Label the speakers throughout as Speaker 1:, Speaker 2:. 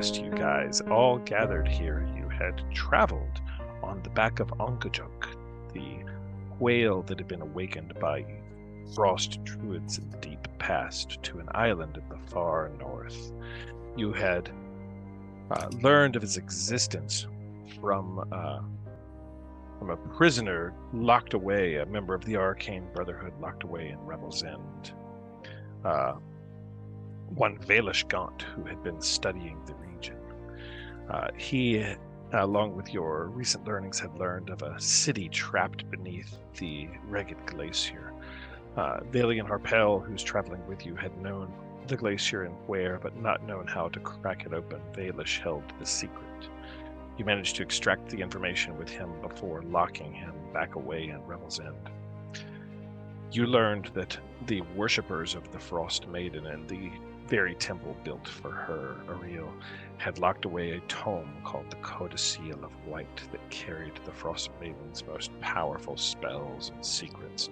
Speaker 1: suggest you guys all gathered here. You had traveled on the back of Onkajuk, the whale that had been awakened by frost druids in the deep past, to an island in the far north. You had learned of its existence from a prisoner locked away, a member of the Arcane Brotherhood locked away in Revel's End. One Valish Gaunt, who had been studying the region. He, along with your recent learnings, had learned of a city trapped beneath the Ragged Glacier. Valian Harpel, who's traveling with you, had known the glacier and where, but not known how to crack it open. Valish held the secret. You managed to extract the information with him before locking him back away in Revel's End. You learned that the worshippers of the Frostmaiden and the very temple built for her, Ariel, had locked away a tome called the Codicil of White that carried the Frostmaiden's most powerful spells and secrets,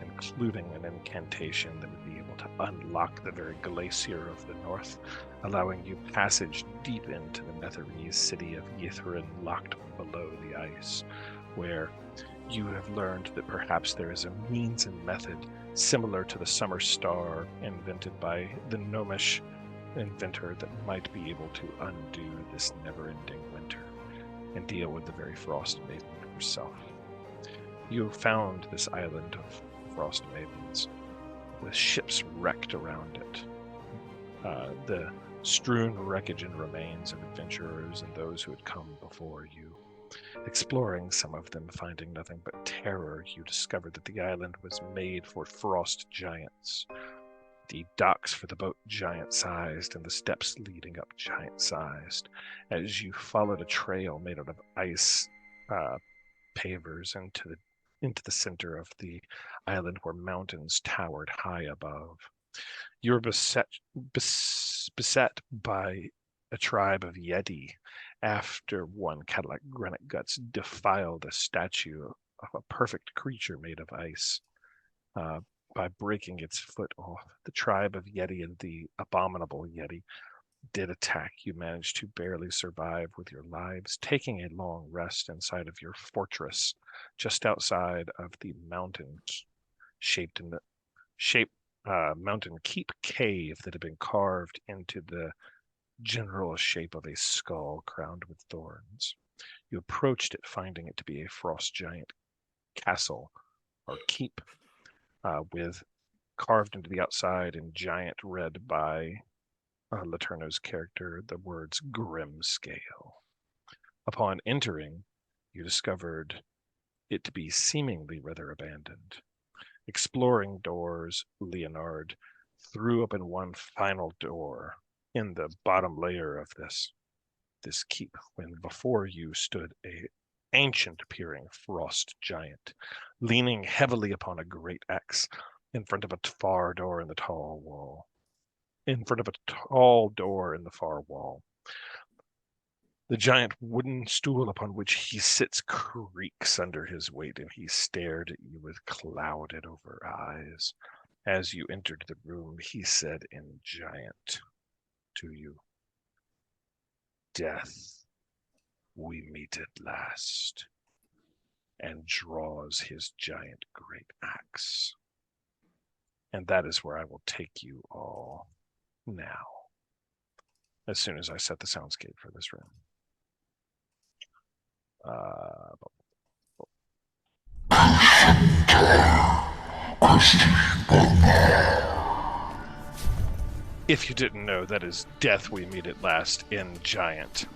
Speaker 1: including an incantation that would be able to unlock the very glacier of the north, allowing you passage deep into the Netherese city of Yithrin, locked below the ice, where you have learned that perhaps there is a means and method similar to the summer star invented by the gnomish inventor that might be able to undo this never-ending winter and deal with the very Frostmaiden herself. You found this island of Frostmaidens with ships wrecked around it. The strewn wreckage and remains of adventurers and those who had come before you. Exploring some of them, finding nothing but terror, you discovered that the island was made for frost giants. The docks for the boat giant-sized and the steps leading up giant-sized. As you followed a trail made out of ice pavers into the center of the island where mountains towered high above. You were beset by a tribe of Yeti after one Cadillac Granite Guts defiled a statue of a perfect creature made of ice by breaking its foot off. The tribe of Yeti and the abominable Yeti did attack. You managed to barely survive with your lives, taking a long rest inside of your fortress just outside of the mountain mountain keep cave that had been carved into the general shape of a skull crowned with thorns. You approached it, finding it to be a frost giant castle or keep with carved into the outside in giant red by Laterno's character the words Grim Scale. Upon entering, you discovered it to be seemingly rather abandoned. Exploring doors, Leonard threw open one final door in the bottom layer of this keep, when before you stood a ancient-appearing frost giant, leaning heavily upon a great axe in front of a far door in the tall wall. In front of a tall door in the far wall. The giant wooden stool upon which he sits creaks under his weight, and he stared at you with clouded over eyes. As you entered the room, he said in giant to you, "Death, we meet at last," and draws his giant great axe. And that is where I will take you all now, as soon as I set the soundscape for this room. If you didn't know, that is Death We Meet at Last in Giant.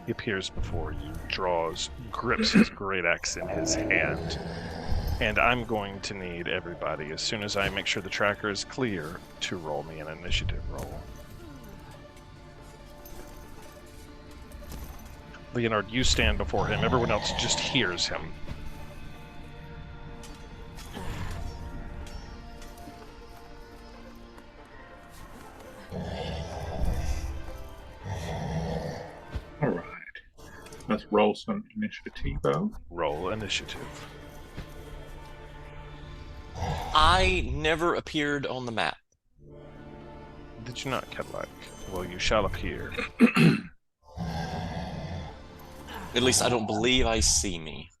Speaker 1: He appears before you, grips his great axe in his hand. And I'm going to need everybody, as soon as I make sure the tracker is clear, to roll me an initiative roll. Leonard, you stand before him. Everyone else just hears him.
Speaker 2: Let's roll some initiative.
Speaker 1: Roll initiative.
Speaker 3: I never appeared on the map.
Speaker 1: Did you not, Cadillac? Well, you shall appear.
Speaker 3: At least I don't believe I see me.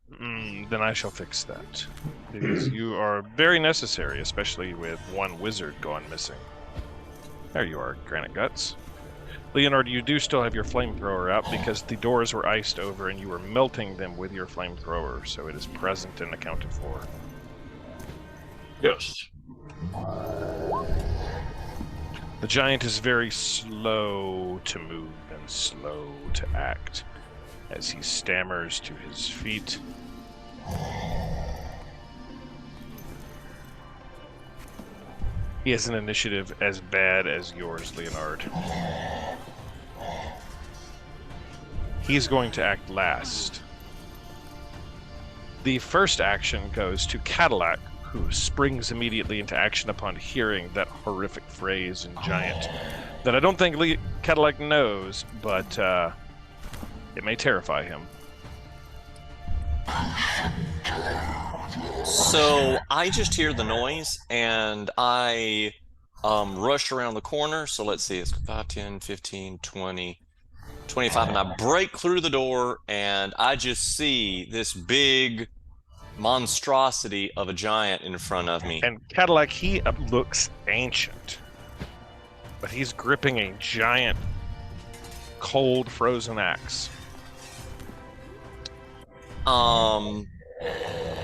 Speaker 1: Then I shall fix that. Because you are very necessary, especially with one wizard gone missing. There you are, Granite Guts. Leonard, you do still have your flamethrower out because the doors were iced over and you were melting them with your flamethrower, so it is present and accounted for.
Speaker 2: Yes.
Speaker 1: The giant is very slow to move and slow to act as he stammers to his feet. He has an initiative as bad as yours, Leonard. He's going to act last. The first action goes to Cadillac, who springs immediately into action upon hearing that horrific phrase in Giant that I don't think Cadillac knows, but it may terrify him.
Speaker 3: So I just hear the noise and I rush around the corner. So let's see, it's 5, 10, 15, 20, 25, and I break through the door and I just see this big monstrosity of a giant in front of me.
Speaker 1: And Cadillac, he looks ancient, but he's gripping a giant, cold, frozen axe.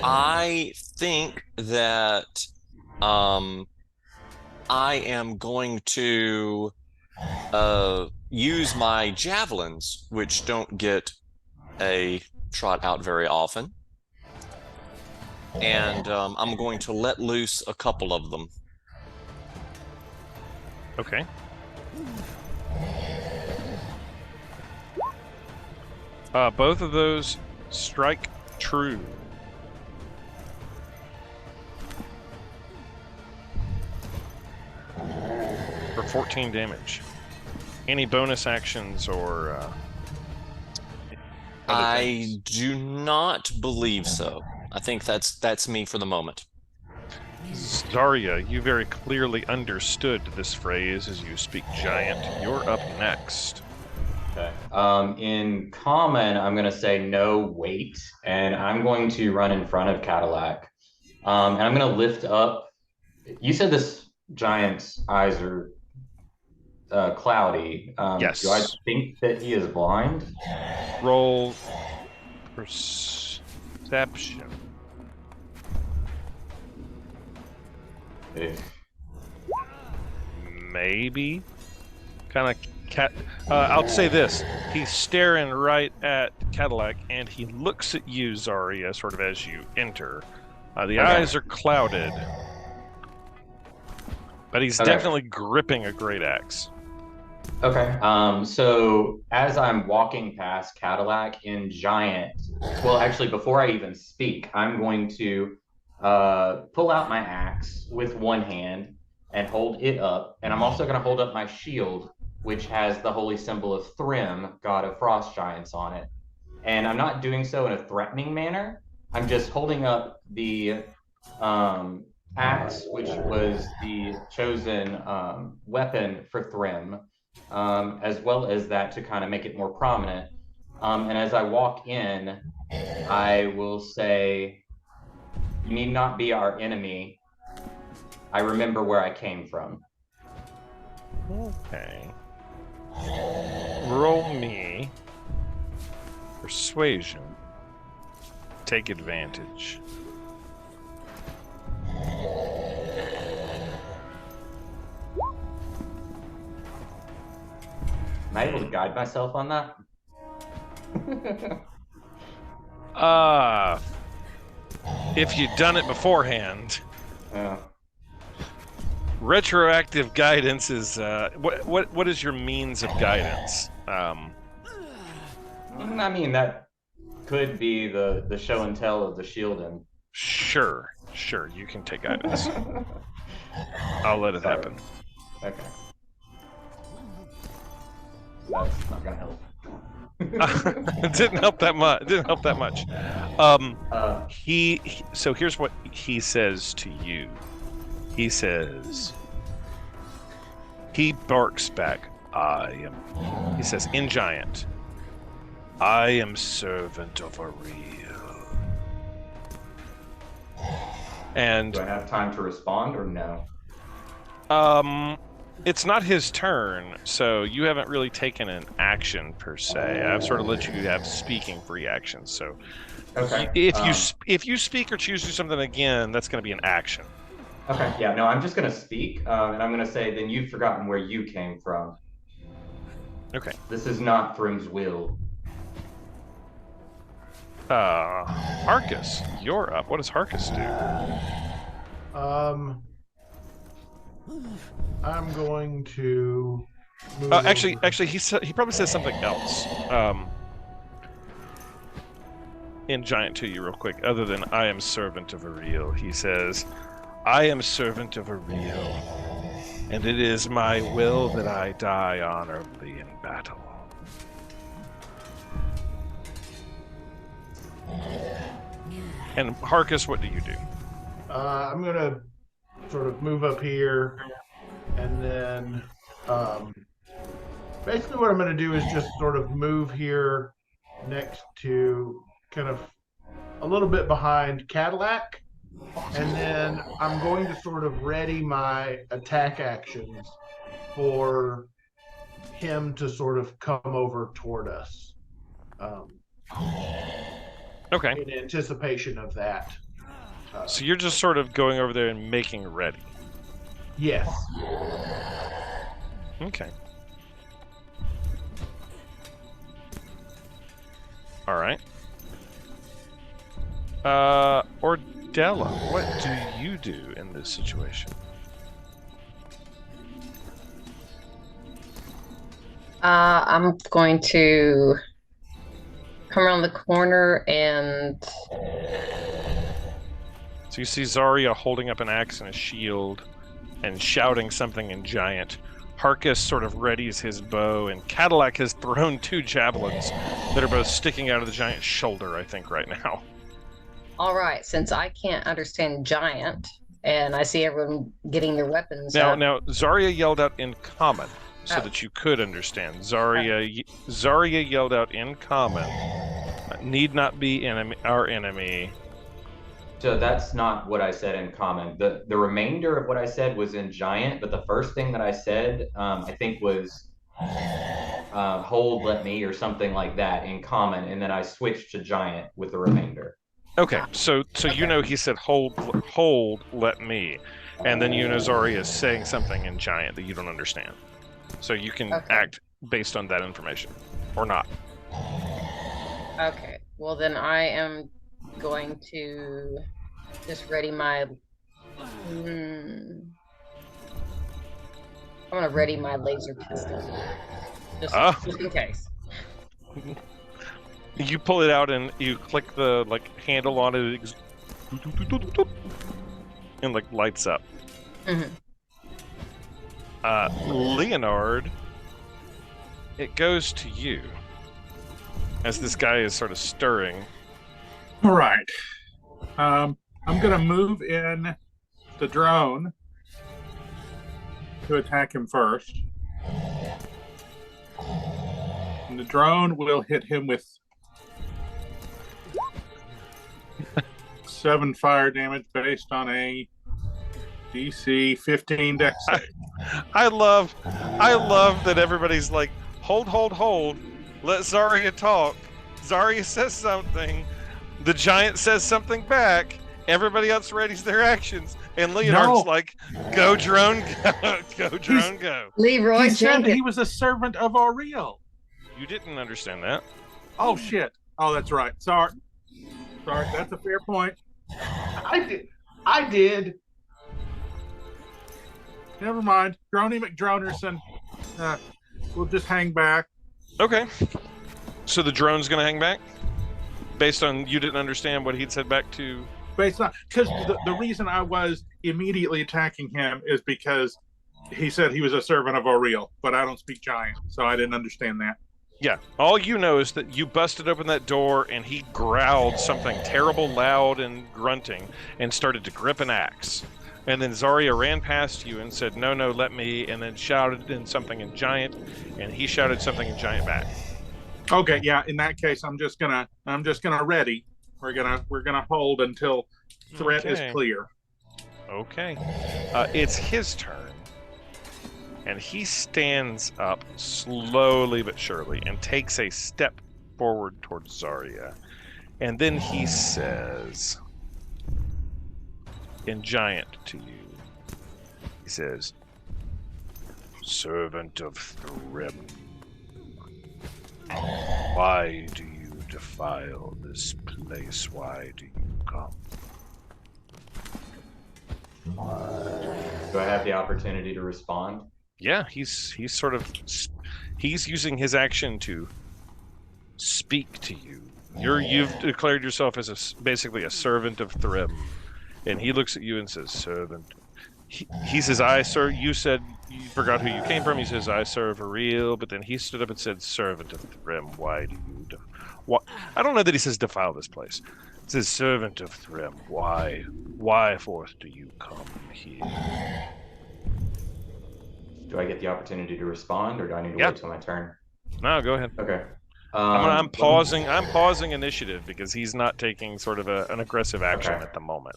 Speaker 3: I think that I am going to use my javelins, which don't get a trot out very often. And I'm going to let loose a couple of them.
Speaker 1: Okay. Both of those strike true. For 14 damage. Any bonus actions or
Speaker 3: I do not believe so. I think that's me for the moment.
Speaker 1: Zarya, you very clearly understood this phrase as you speak giant. You're up next.
Speaker 4: Okay. In common, I'm going to say no, wait, and I'm going to run in front of Cadillac. And I'm going to lift up. You said this giant's eyes are cloudy.
Speaker 1: Yes.
Speaker 4: Do I think that he is blind?
Speaker 1: Roll perception. Maybe. Kind of cat. I'll say this: he's staring right at Cadillac, and he looks at you, Zarya, sort of as you enter. The eyes are clouded, but he's definitely gripping a great axe.
Speaker 4: Okay. So as I'm walking past Cadillac in giant, well, actually, before I even speak, I'm going to pull out my axe with one hand and hold it up, and I'm also going to hold up my shield, which has the holy symbol of Thrym, god of frost giants, on it. And I'm not doing so in a threatening manner. I'm just holding up the axe, which was the chosen weapon for Thrym, as well as that to kind of make it more prominent. And as I walk in, I will say, "You need not be our enemy. I remember where I came from."
Speaker 1: Okay. Roll me persuasion. Take advantage.
Speaker 4: Am I able to guide myself on that?
Speaker 1: If you'd done it beforehand.
Speaker 4: Yeah.
Speaker 1: Retroactive guidance is what is your means of guidance?
Speaker 4: I mean, that could be the show and tell of the shielding.
Speaker 1: Sure, you can take guidance. I'll let it happen.
Speaker 4: Okay. That's not gonna help.
Speaker 1: It didn't help that much. It didn't help that much. So here's what he says to you. He says, he barks back, he says in giant, I am servant of Ariel. And
Speaker 4: do I have time to respond or no?
Speaker 1: It's not his turn, so you haven't really taken an action per se. I've sort of let you have speaking free actions. So
Speaker 4: okay.
Speaker 1: If you speak or choose to do something again, that's going to be an action.
Speaker 4: Okay, yeah, no, I'm just going to speak, and I'm going to say, then you've forgotten where you came from.
Speaker 1: Okay.
Speaker 4: This is not Thrim's will.
Speaker 1: Harkus, you're up. What does Harkus do?
Speaker 5: I'm going to move
Speaker 1: actually, he probably says something else. In giant to you real quick, other than I am servant of Ariel, he says, I am servant of Ariel, and it is my will that I die honorably in battle. And Harkus, what do you do?
Speaker 5: I'm going to sort of move up here, and then basically what I'm going to do is just sort of move here next to kind of a little bit behind Cadillac, and then I'm going to sort of ready my attack actions for him to sort of come over toward us.
Speaker 1: Okay.
Speaker 5: In anticipation of that.
Speaker 1: So you're just sort of going over there and making ready.
Speaker 5: Yes.
Speaker 1: Okay. All right. Ordella, what do you do in this situation?
Speaker 6: I'm going to come around the corner and...
Speaker 1: So you see Zarya holding up an axe and a shield and shouting something in giant. Harkus sort of readies his bow, and Cadillac has thrown 2 javelins that are both sticking out of the giant's shoulder, I think, right now.
Speaker 6: All right, since I can't understand giant, and I see everyone getting their weapons
Speaker 1: Now,
Speaker 6: up.
Speaker 1: now Zarya yelled out in common so that you could understand. Zarya yelled out in common, need not be our enemy.
Speaker 4: So that's not what I said in common. The remainder of what I said was in giant, but the first thing that I said, I think was hold, let me, or something like that in common, and then I switched to giant with the remainder.
Speaker 1: Okay, so you know he said hold, let me, and then you know Zarya is saying something in giant that you don't understand. So you can act based on that information, or not.
Speaker 6: Okay, well then I am going to just ready my... I'm going to ready my laser pistol. Just in case.
Speaker 1: You pull it out and you click the handle on it, and lights up.
Speaker 6: Mm-hmm.
Speaker 1: Leonard, it goes to you as this guy is sort of stirring.
Speaker 2: All right. I'm going to move in the drone to attack him first. And the drone will hit him with 7 fire damage based on a DC 15 dex save.
Speaker 1: I love that everybody's like, hold, let Zarya talk. Zarya says something, the giant says something back, everybody else readies their actions, and Leonard's like, go drone, go.
Speaker 6: Leroy
Speaker 2: He said
Speaker 6: Jenkins.
Speaker 2: he was a servant of Ariel.
Speaker 1: You didn't understand that.
Speaker 2: Oh, shit. Oh, that's right. Sorry, that's a fair point.
Speaker 5: I did.
Speaker 2: Never mind. Droney McDronerson. We'll just hang back.
Speaker 1: Okay. So the drone's gonna hang back? Based on you didn't understand what he'd said back to...
Speaker 2: Based on... Because the reason I was immediately attacking him is because he said he was a servant of Ariel, but I don't speak giant, so I didn't understand that.
Speaker 1: Yeah, all you know is that you busted open that door and he growled something terrible, loud, and grunting, and started to grip an axe. And then Zarya ran past you and said, "No, no, let me," and then shouted in something in Giant, and he shouted something in Giant back.
Speaker 2: Okay, yeah. In that case, I'm just gonna ready. We're gonna hold until threat is clear.
Speaker 1: Okay, it's his turn. And he stands up slowly but surely and takes a step forward towards Zarya. And then he says, in Giant to you, he says, "Servant of Thrym, why do you defile this place? Why do you come?"
Speaker 4: Do I have the opportunity to respond?
Speaker 1: Yeah, he's using his action to speak to you. You've declared yourself as basically a servant of Thrym, and he looks at you and says, "Servant." He says, "I, sir." You said you forgot who you came from. He says, "I serve a real," but then he stood up and said, "Servant of Thrym, why do you what? I don't know that he says defile this place. He says, "Servant of Thrym, why forth do you come here?"
Speaker 4: Do I get the opportunity to respond, or do I need to wait till my turn?
Speaker 1: No, go ahead.
Speaker 4: Okay.
Speaker 1: I'm pausing. I'm pausing initiative because he's not taking sort of an aggressive action at the moment.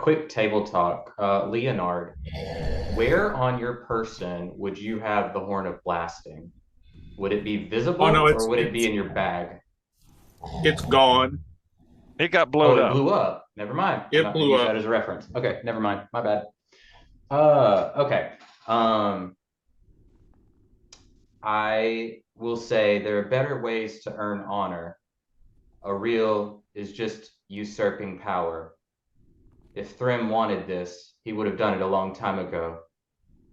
Speaker 4: Quick table talk. Leonard, where on your person would you have the Horn of Blasting? Would it be visible, or would it be in your bag?
Speaker 2: It's gone.
Speaker 1: It got blown up.
Speaker 4: It blew up. Never mind.
Speaker 2: It blew up.
Speaker 4: That as a reference. Okay, never mind. My bad. Okay. I will say there are better ways to earn honor. A real is just usurping power. If Thrym wanted this, he would have done it a long time ago.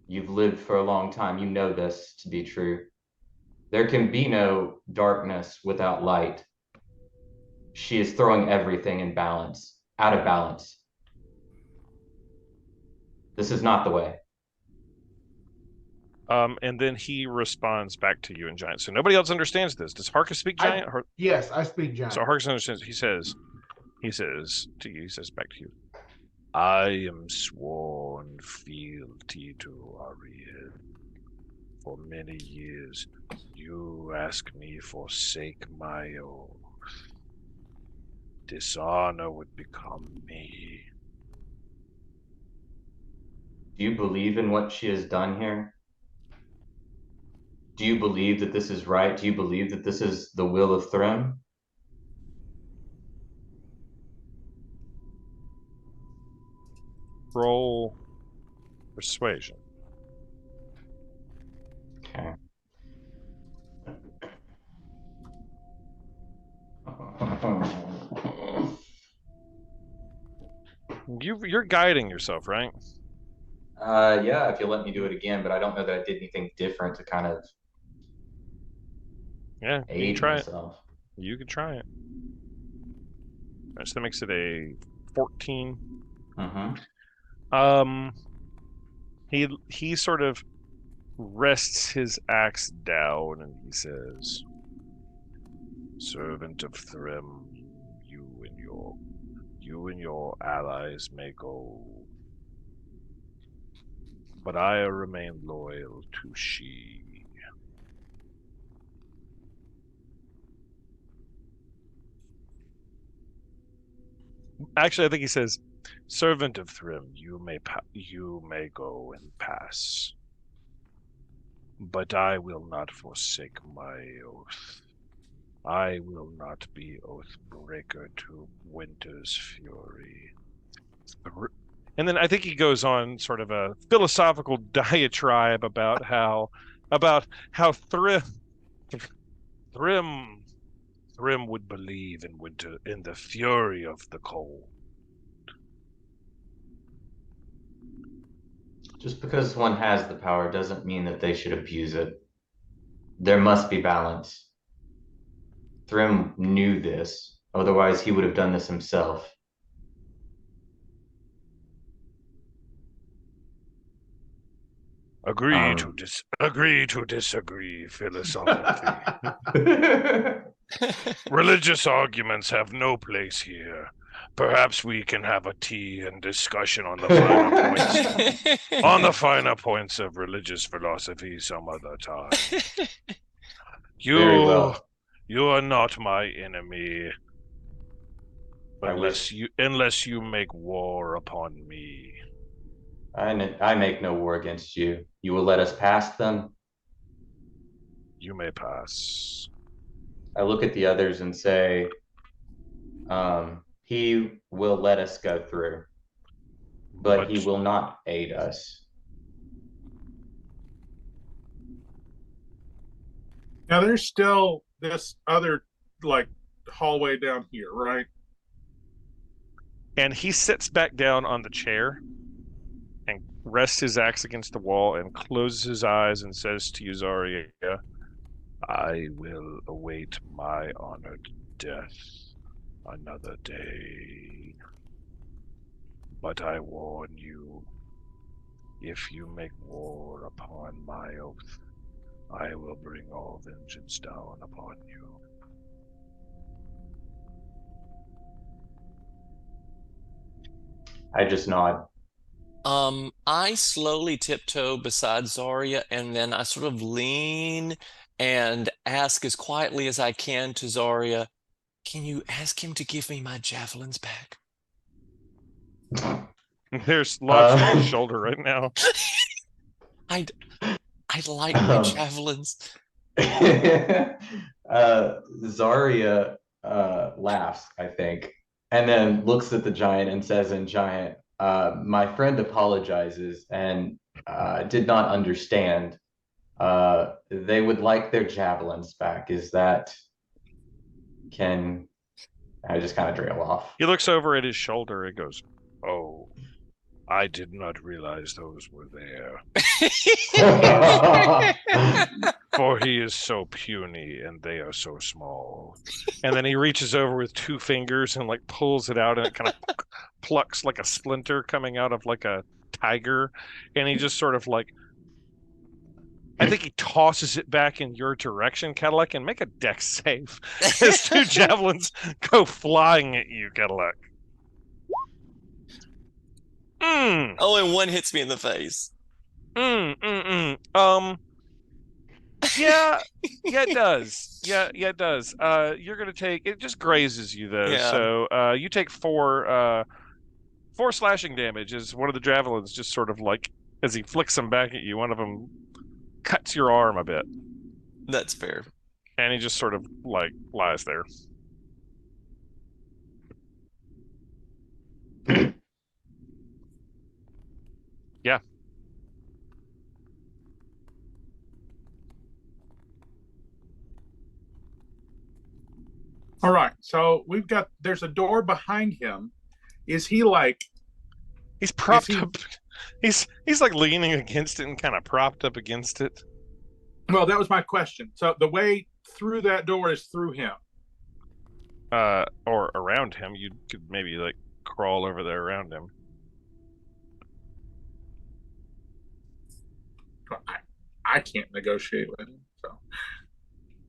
Speaker 4: You've lived for a long time. You know this to be true. There can be no darkness without light. She is throwing everything out of balance. This is not the way.
Speaker 1: And then he responds back to you in Giant. So nobody else understands this. Does Harkus speak Giant?
Speaker 5: Yes, I speak Giant.
Speaker 1: So Harkus understands. He says to you, he says back to you, "I am sworn fealty to Ariel. For many years, you ask me forsake my oath. Dishonor would become me."
Speaker 4: Do you believe in what she has done here? Do you believe that this is right? Do you believe that this is the will of Thrym?
Speaker 1: Roll persuasion.
Speaker 4: Okay.
Speaker 1: You're guiding yourself, right?
Speaker 4: Yeah, if you'll let me do it again, but I don't know that I did anything different to kind of aid myself.
Speaker 1: You could try it. Right, so that makes it a 14. He sort of rests his axe down and he says, "Servant of Thrym, you and your allies may go, but I remain loyal to she." Actually, I think he says, "Servant of Thrym, you may go and pass, but I will not forsake my oath. I will not be oath breaker to Winter's fury." And then I think he goes on sort of a philosophical diatribe about how Thrym would believe in winter, in the fury of the cold.
Speaker 4: Just because one has the power doesn't mean that they should abuse it. There must be balance. Thrym knew this, otherwise he would have done this himself.
Speaker 1: Agree to disagree philosophically. Religious arguments have no place here. Perhaps we can have a tea and discussion on the finer points of religious philosophy some other time.
Speaker 4: Very well.
Speaker 1: You are not my enemy. Unless you make war upon me.
Speaker 4: I make no war against you. You will let us past them?
Speaker 1: You may pass.
Speaker 4: I look at the others and say, he will let us go through, but he will not aid us.
Speaker 2: Now there's still this other hallway down here, right?
Speaker 1: And he sits back down on the chair and rests his axe against the wall and closes his eyes and says to you, Zarya, I will await my honored death another day. But I warn you, if you make war upon my oath, I will bring all vengeance down upon you.
Speaker 4: I just nod.
Speaker 3: I slowly tiptoe beside Zarya, and then I sort of lean and ask as quietly as I can to Zarya, can you ask him to give me my javelins back?
Speaker 1: There's lots on his shoulder right now.
Speaker 3: I'd like my javelins.
Speaker 4: Zarya laughs, I think, and then looks at the giant and says in giant, my friend apologizes and did not understand. They would like their javelins back. Is that... Can I just kind of trail off?
Speaker 1: He looks over at his shoulder and goes, oh, I did not realize those were there. For he is so puny and they are so small. And then he reaches over with 2 fingers and pulls it out, and it kind of plucks like a splinter coming out of like a tiger. And he just sort of I think he tosses it back in your direction, Cadillac, and make a dex save. As 2 javelins go flying at you, Cadillac.
Speaker 3: Oh, and 1 hits me in the face.
Speaker 1: Yeah, it does. Yeah, it does. You're gonna take it. Just grazes you though.
Speaker 3: Yeah.
Speaker 1: So you take 4 slashing damage as one of the javelins just sort of as he flicks them back at you. One of them cuts your arm a bit.
Speaker 3: That's fair.
Speaker 1: And he just sort of lies there. Yeah.
Speaker 2: All right. So there's a door behind him. Is he
Speaker 1: He's propped up. He's leaning against it and kind of propped up against it.
Speaker 2: Well, that was my question. So the way through that door is through him.
Speaker 1: Or around him. You could maybe crawl over there around him.
Speaker 2: I can't negotiate with him. So,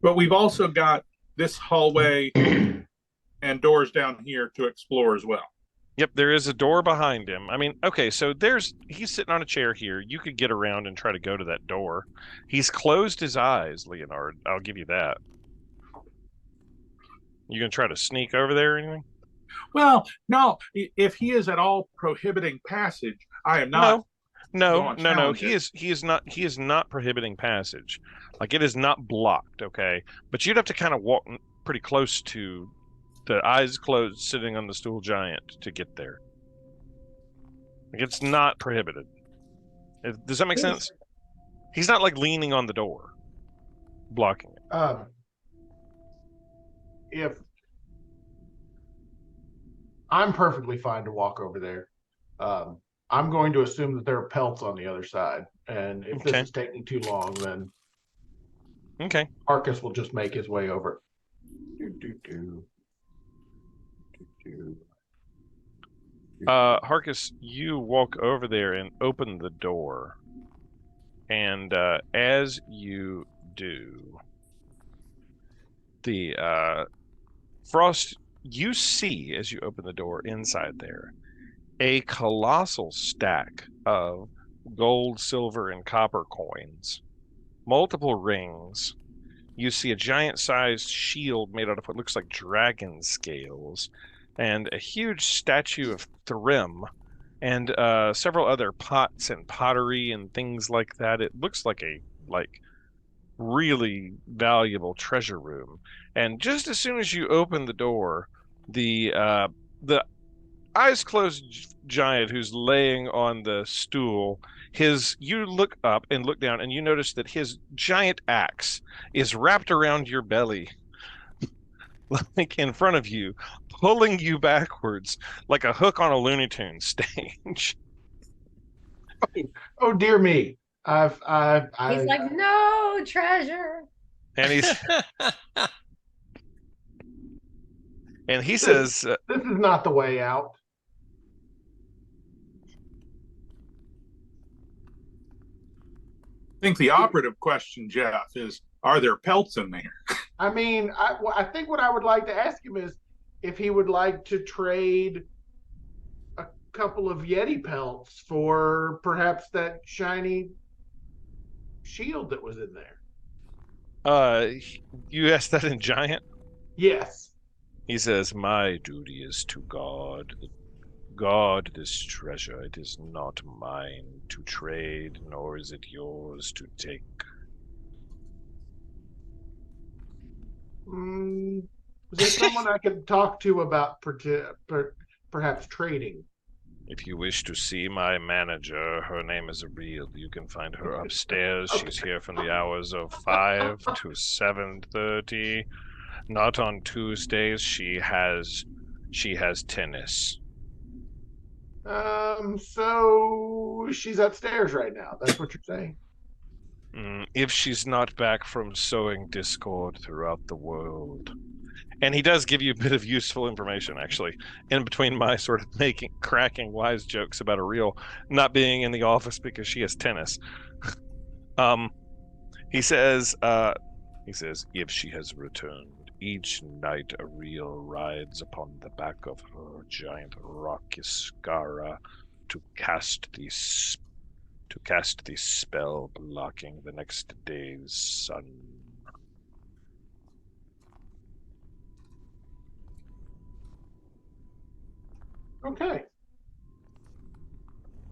Speaker 2: but we've also got this hallway and doors down here to explore as well.
Speaker 1: Yep, there is a door behind him. I mean, okay, so he's sitting on a chair here. You could get around and try to go to that door. He's closed his eyes, Leonard. I'll give you that. You gonna try to sneak over there or anything?
Speaker 2: Well, no. If he is at all prohibiting passage, I am not.
Speaker 1: No. He is not prohibiting passage. It is not blocked, okay? But you'd have to kind of walk pretty close to the eyes closed, sitting on the stool giant to get there. It's not prohibited. Does that make sense? He's not leaning on the door, blocking it.
Speaker 5: If I'm perfectly fine to walk over there, I'm going to assume that there are pelts on the other side, and if this is taking too long, then Arcus will just make his way over.
Speaker 1: Harkus, you walk over there and open the door, And as you do, the Frost, you see as you open the door inside there a colossal stack of gold, silver, and copper coins, multiple rings. You see a giant-sized shield made out of what looks like dragon scales, and a huge statue of Thrym, and several other pots and pottery and things like that. It looks like a really valuable treasure room. And just as soon as you open the door, the eyes closed giant who's laying on the stool, you look up and look down and you notice that his giant axe is wrapped around your belly, like in front of you, pulling you backwards like a hook on a Looney Tunes stage.
Speaker 5: Oh dear me.
Speaker 6: He's like, no treasure.
Speaker 1: And he says,
Speaker 5: this is not the way out.
Speaker 2: I think the operative question, Jeff, is, are there pelts in there?
Speaker 5: I mean, I think what I would like to ask him is if he would like to trade a couple of Yeti pelts for perhaps that shiny shield that was in there.
Speaker 1: You asked that in giant?
Speaker 5: Yes.
Speaker 1: He says, my duty is to guard this treasure. It is not mine to trade, nor is it yours to take.
Speaker 5: Is there someone I could talk to about perhaps trading?
Speaker 1: If you wish to see my manager, her name is Ariel. You can find her upstairs.
Speaker 5: Okay.
Speaker 1: She's here from the hours of 5 to 7:30. Not on Tuesdays. She has tennis.
Speaker 5: So she's upstairs right now. That's what you're saying?
Speaker 1: If she's not back from sowing discord throughout the world. And he does give you a bit of useful information, actually, in between my sort of cracking wise jokes about Ariel not being in the office because she has tennis. He says, if she has returned, each night Ariel rides upon the back of her giant rock Iskara to cast the spell blocking the next day's sun.
Speaker 5: Okay.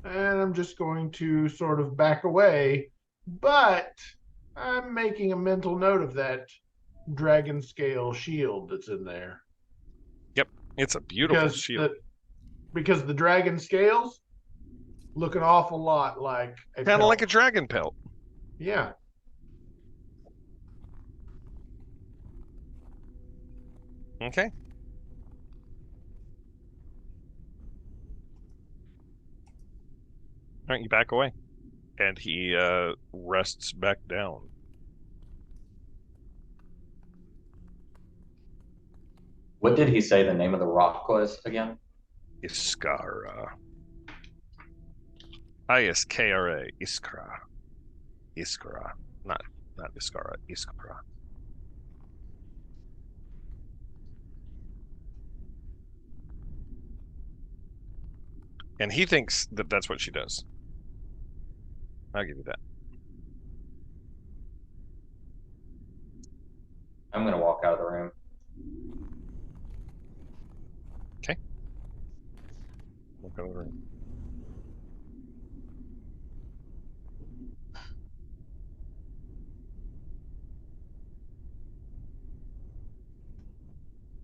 Speaker 5: And I'm just going to sort of back away, but I'm making a mental note of that dragon scale shield that's in there.
Speaker 1: Yep, it's a beautiful shield.
Speaker 5: Because the dragon scales look an awful lot like
Speaker 1: kind of like a dragon pelt.
Speaker 5: Yeah.
Speaker 1: Okay. All right, you back away. And he rests back down.
Speaker 4: What did he say the name of the rock was again?
Speaker 1: Iskara. Iskra. Iskra. Iskra. Not Iskara. Iskra. And he thinks that that's what she does. I'll give you that.
Speaker 4: I'm going to walk out of the room.
Speaker 1: Okay. Walk out of the room.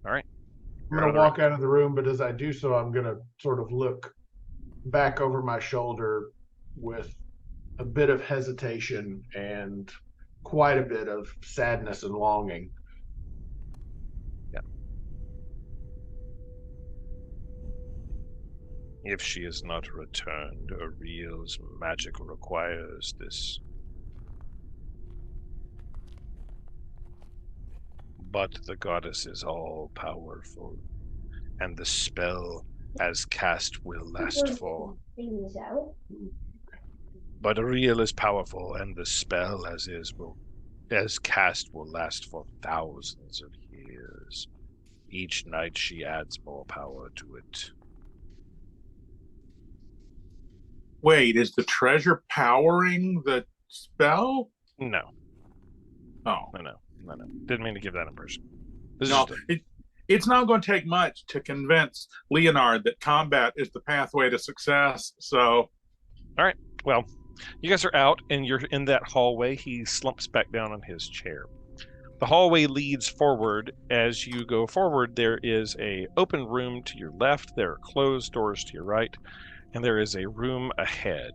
Speaker 1: All right.
Speaker 5: I'm going to walk out of the room, but as I do so, I'm going to sort of look back over my shoulder with a bit of hesitation and quite a bit of sadness and longing.
Speaker 1: Yeah. If she is not returned, Ariel's magic requires this. But the goddess is all-powerful, and the spell as cast will last for. But real is powerful, and the spell as cast will last for thousands of years. Each night she adds more power to it.
Speaker 2: Wait, is the treasure powering the spell?
Speaker 1: No.
Speaker 2: Oh.
Speaker 1: No. Didn't mean to give that impression. This
Speaker 2: No,
Speaker 1: is
Speaker 2: it's not going to take much to convince Leonard that combat is the pathway to success. So,
Speaker 1: all right. Well, you guys are out, and you're in that hallway. He slumps back down on his chair. The hallway leads forward. As you go forward, there is a open room to your left. There are closed doors to your right, and there is a room ahead.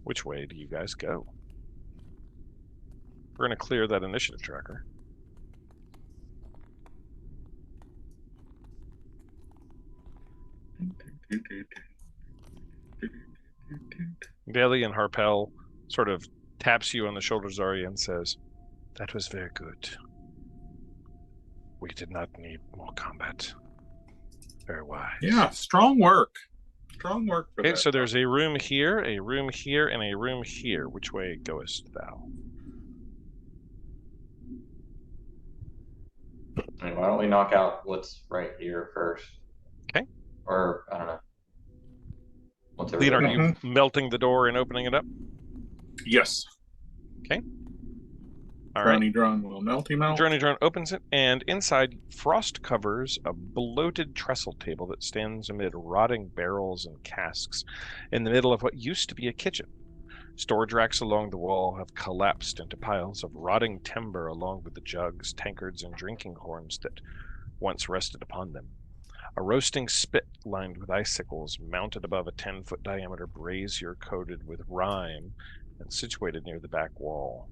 Speaker 1: Which way do you guys go? We're going to clear that initiative tracker. Bailey and Harpel sort of taps you on the shoulder, Zarya, and says, "That was very good. We did not need more combat. Very wise."
Speaker 2: yeah, strong work. Strong work for
Speaker 1: Okay,
Speaker 2: that.
Speaker 1: so there's a room here, and a room here. Which way goest thou?
Speaker 4: Why don't we knock out what's right here first?
Speaker 1: Okay.
Speaker 4: Or, I don't know. What's
Speaker 1: Leonard, are
Speaker 4: everybody-
Speaker 1: you melting the door and opening it up?
Speaker 2: Yes.
Speaker 1: All right.
Speaker 2: Drony Drone will melty melt.
Speaker 1: Journey Drone opens it, and inside, frost covers a bloated trestle table that stands amid rotting barrels and casks in the middle of what used to be a kitchen. Storage racks along the wall have collapsed into piles of rotting timber along with the jugs, tankards, and drinking horns that once rested upon them. A roasting spit lined with icicles mounted above a 10-foot diameter brazier coated with rime and situated near the back wall.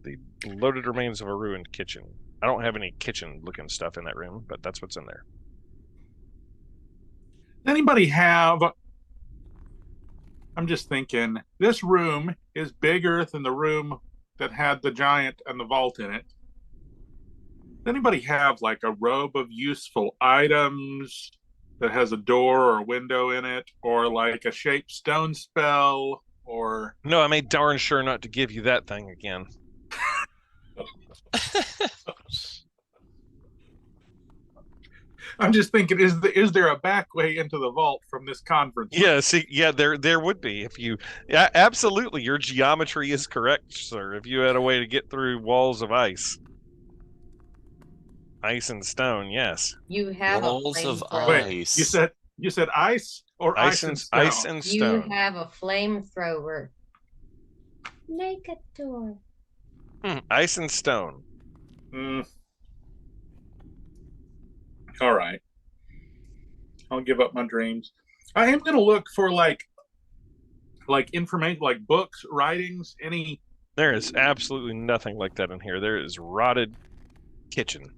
Speaker 1: The bloated remains of a ruined kitchen. I don't have any kitchen-looking stuff in that room, but that's what's in there.
Speaker 2: Anybody have? I'm just thinking, this room is bigger than the room that had the giant and the vault in it. Does anybody have like a robe of useful items that has a door or a window in it, or like a shaped stone spell, or?
Speaker 1: No, I made darn sure not to give you that thing again.
Speaker 2: I'm just thinking, is there a back way into the vault from this conference?
Speaker 1: Yeah, see, yeah, there would be if you. Yeah, absolutely, your geometry is correct, sir. If you had a way to get through walls of ice and stone, yes.
Speaker 6: You have
Speaker 3: Walls
Speaker 6: a
Speaker 3: of
Speaker 6: flamethrower.
Speaker 2: Wait, you said ice or ice and stone?
Speaker 1: Ice and
Speaker 6: You
Speaker 1: stone.
Speaker 6: have a flamethrower. Make a door.
Speaker 1: Ice and stone.
Speaker 2: All right. I'll give up my dreams. I am going to look for like information, like books, writings, any.
Speaker 1: There is absolutely nothing like that in here. There is rotted kitchen.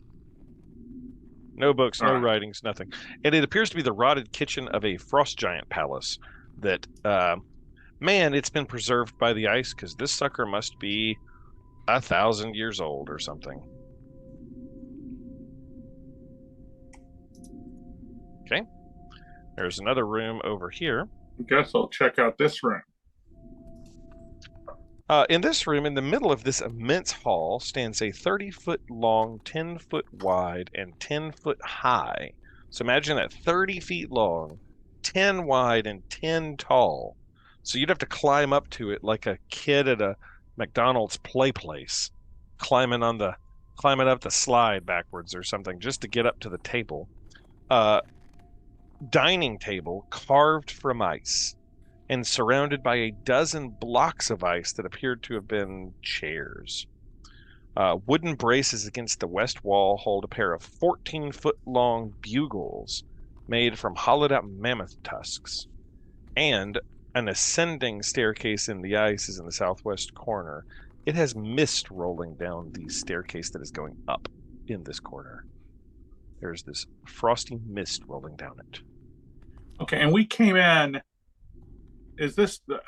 Speaker 1: No books, no
Speaker 2: All right.
Speaker 1: writings, nothing. And it appears to be the rotted kitchen of a frost giant palace that, man, it's been preserved by the ice because this sucker must be 1,000 years old or something. Okay. There's another room over here.
Speaker 2: I guess I'll check out this room.
Speaker 1: In this room, in the middle of this immense hall, stands a 30-foot long, 10-foot wide, and 10-foot high. So imagine that 30 feet long, 10 wide, and 10 tall. So you'd have to climb up to it like a kid at a McDonald's play place, climbing up the slide backwards or something just to get up to the table. Dining table carved from ice and surrounded by a dozen blocks of ice that appeared to have been chairs. Wooden braces against the west wall hold a pair of 14-foot long bugles made from hollowed out mammoth tusks, and an ascending staircase in the ice is in the southwest corner. It has mist rolling down the staircase that is going up in this corner. There's this frosty mist rolling down it.
Speaker 2: Okay, and we came in. Is this the?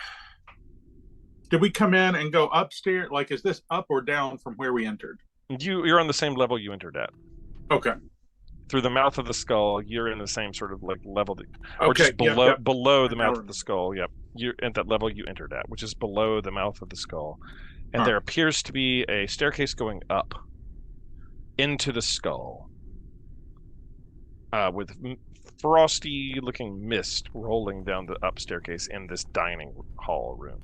Speaker 2: Did we come in and go upstairs? Like, is this up or down from where we entered?
Speaker 1: You're on the same level you entered at.
Speaker 2: Okay.
Speaker 1: Through the mouth of the skull, you're in the same sort of like level that, or
Speaker 2: Okay.
Speaker 1: just below
Speaker 2: Yep.
Speaker 1: below the
Speaker 2: I now
Speaker 1: mouth of
Speaker 2: remember.
Speaker 1: the skull. Yep, you're at that level you entered at, which is below the mouth of the skull, and
Speaker 2: All
Speaker 1: there
Speaker 2: right.
Speaker 1: appears to be a staircase going up into the skull, with frosty-looking mist rolling down the up staircase in this dining hall room.